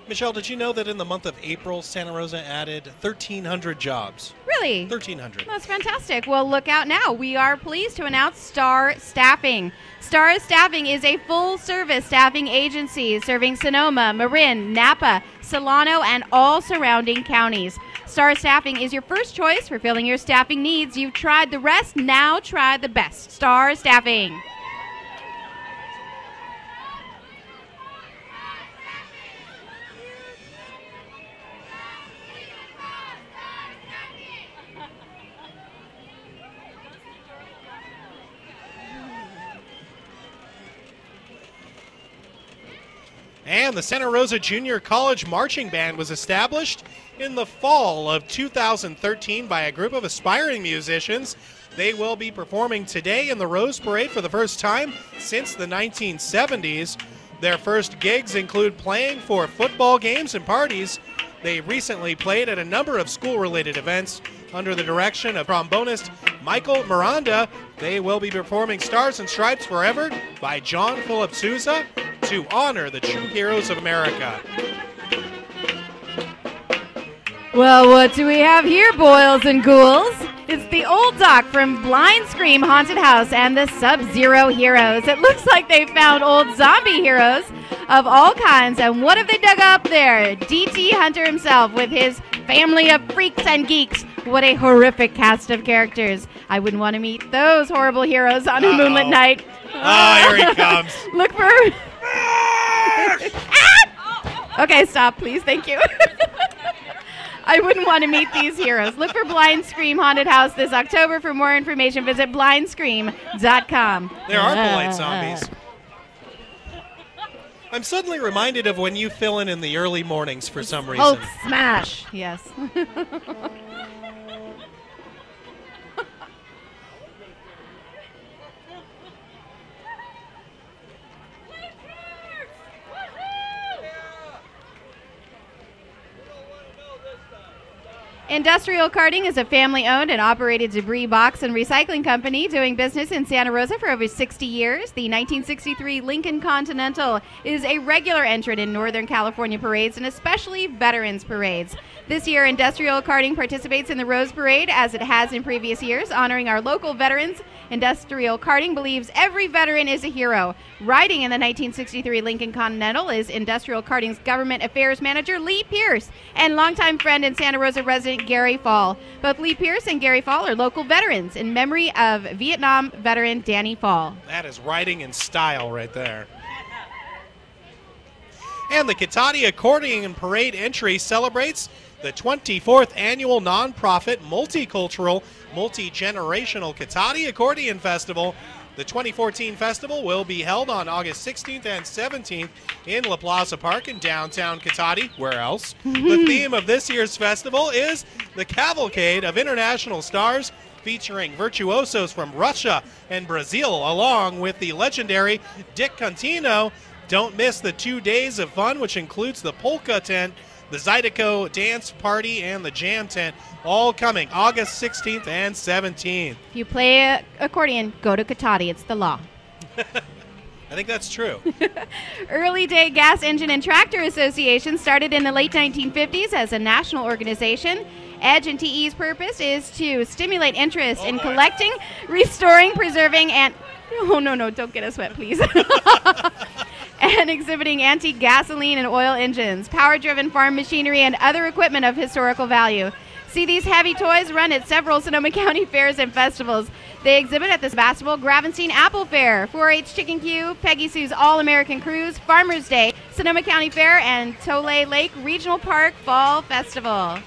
Michelle, did you know that in the month of April, Santa Rosa added 1,300 jobs? Really? 1,300. That's fantastic. Well, look out now. We are pleased to announce Star Staffing. Star Staffing is a full-service staffing agency serving Sonoma, Marin, Napa, Solano, and all surrounding counties. Star Staffing is your first choice for filling your staffing needs. You've tried the rest, now try the best. Star Staffing. And the Santa Rosa Junior College Marching Band was established in the fall of 2013 by a group of aspiring musicians. They will be performing today in the Rose Parade for the first time since the 1970s. Their first gigs include playing for football games and parties. They recently played at a number of school-related events under the direction of trombonist Michael Miranda. They will be performing Stars and Stripes Forever by John Philip Sousa to honor the true heroes of America. Well, what do we have here, boils and ghouls? It's the old dock from Blind Scream Haunted House and the Sub-Zero Heroes. It looks like they found old zombie heroes of all kinds. And what have they dug up there? D.T. Hunter himself with his family of freaks and geeks. What a horrific cast of characters. I wouldn't want to meet those horrible heroes on a moonlit night. Oh, here he comes. Look for... Okay, stop, please. Thank you. I wouldn't want to meet these heroes. Look for Blind Scream Haunted House this October. For more information, visit blindscream.com. There are polite zombies. I'm suddenly reminded of when you fill in the early mornings for some reason. Hulk smash. Yes. Industrial Karting is a family-owned and operated debris box and recycling company doing business in Santa Rosa for over 60 years. The 1963 Lincoln Continental is a regular entrant in Northern California parades and especially veterans parades. This year, Industrial Karting participates in the Rose Parade as it has in previous years, honoring our local veterans. Industrial Karting believes every veteran is a hero. Riding in the 1963 Lincoln Continental is Industrial Karting's Government Affairs Manager Lee Pierce and longtime friend and Santa Rosa resident Gary Fall. Both Lee Pierce and Gary Fall are local veterans in memory of Vietnam veteran Danny Fall. That is riding in style right there. And the Kitati Accordion Parade entry celebrates the 24th annual nonprofit multicultural, multi-generational Kitati Accordion Festival. The 2014 festival will be held on August 16th and 17th in La Plaza Park in downtown Kitati. Where else? The theme of this year's festival is the Cavalcade of International Stars, featuring virtuosos from Russia and Brazil, along with the legendary Dick Contino. Don't miss the 2 days of fun, which includes the polka tent, the Zydeco dance party, and the jam tent, all coming August 16th and 17th. If you play accordion, go to Kitati. It's the law. I think that's true. Early Day Gas Engine and Tractor Association started in the late 1950s as a national organization. EDGE and TE's purpose is to stimulate interest in collecting, restoring, preserving, and... Oh, no, don't get us wet, please. And exhibiting antique gasoline and oil engines, power-driven farm machinery, and other equipment of historical value. See these heavy toys run at several Sonoma County fairs and festivals. They exhibit at the Sebastopol Gravenstein Apple Fair, 4-H Chicken Q, Peggy Sue's All-American Cruise, Farmers Day, Sonoma County Fair, and Tole Lake Regional Park Fall Festival.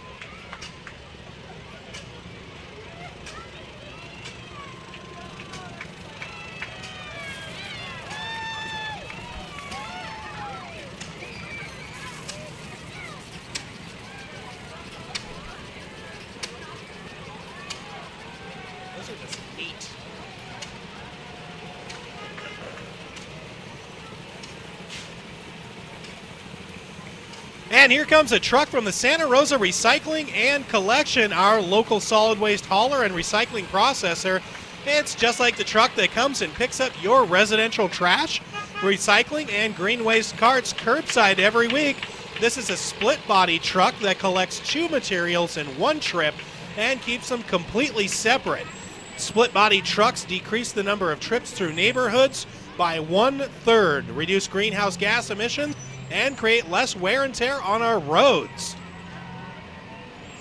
And here comes a truck from the Santa Rosa Recycling and Collection, our local solid waste hauler and recycling processor. It's just like the truck that comes and picks up your residential trash, recycling, and green waste carts curbside every week. This is a split body truck that collects 2 materials in one trip and keeps them completely separate. Split body trucks decrease the number of trips through neighborhoods by 1/3, reduce greenhouse gas emissions, and create less wear and tear on our roads.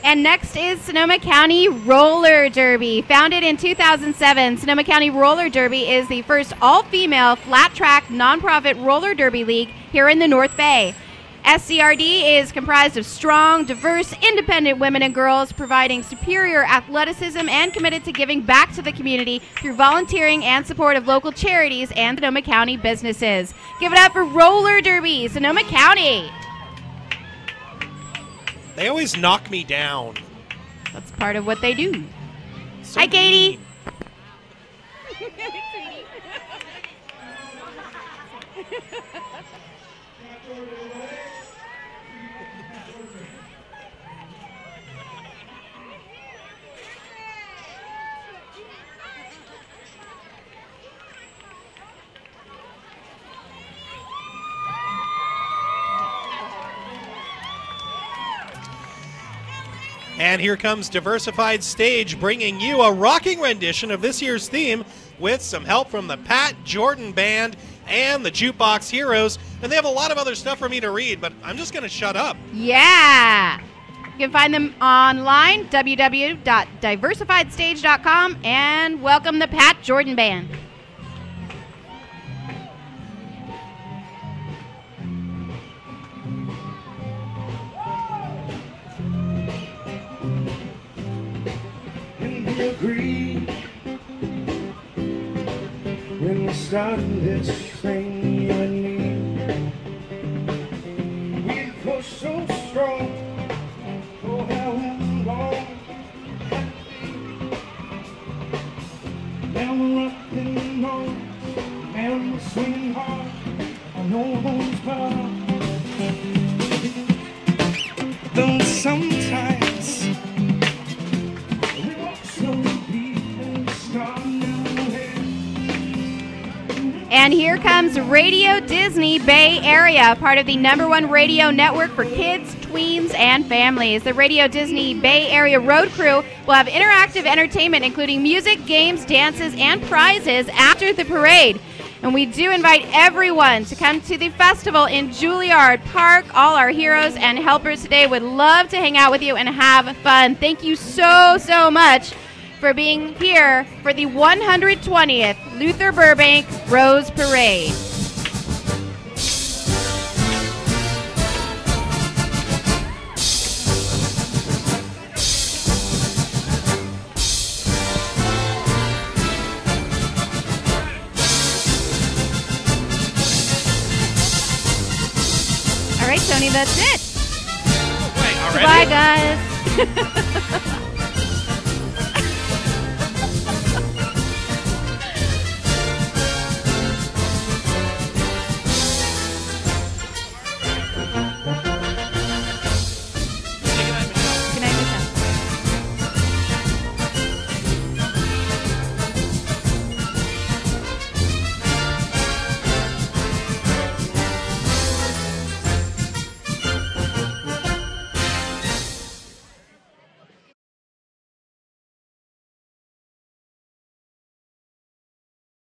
And next is Sonoma County Roller Derby. Founded in 2007, Sonoma County Roller Derby is the first all-female flat-track nonprofit roller derby league here in the North Bay. SCRD is comprised of strong, diverse, independent women and girls providing superior athleticism and committed to giving back to the community through volunteering and support of local charities and Sonoma County businesses. Give it up for Roller Derby, Sonoma County. They always knock me down. That's part of what they do. So Hi, Katie. mean. And here comes Diversified Stage, bringing you a rocking rendition of this year's theme with some help from the Pat Jordan Band and the Jukebox Heroes. And they have a lot of other stuff for me to read, but I'm just going to shut up. Yeah. You can find them online, www.diversifiedstage.com, and welcome the Pat Jordan Band. And we agreed when we started this thing, you and me. We pushed so strong. Oh, how long now we're rocking on, and we're swinging hard on no one's bar. Though sometimes we walk slowly and start new head. And here comes Radio Disney Bay Area, part of the #1 radio network for kids, tweens, and families. The Radio Disney Bay Area Road Crew will have interactive entertainment, including music, games, dances, and prizes after the parade. And we do invite everyone to come to the festival in Juilliard Park. All our heroes and helpers today would love to hang out with you and have fun. Thank you so, so much for being here for the 120th Luther Burbank Rose Parade. All right, Tony, that's it. Wait, already? Bye, guys.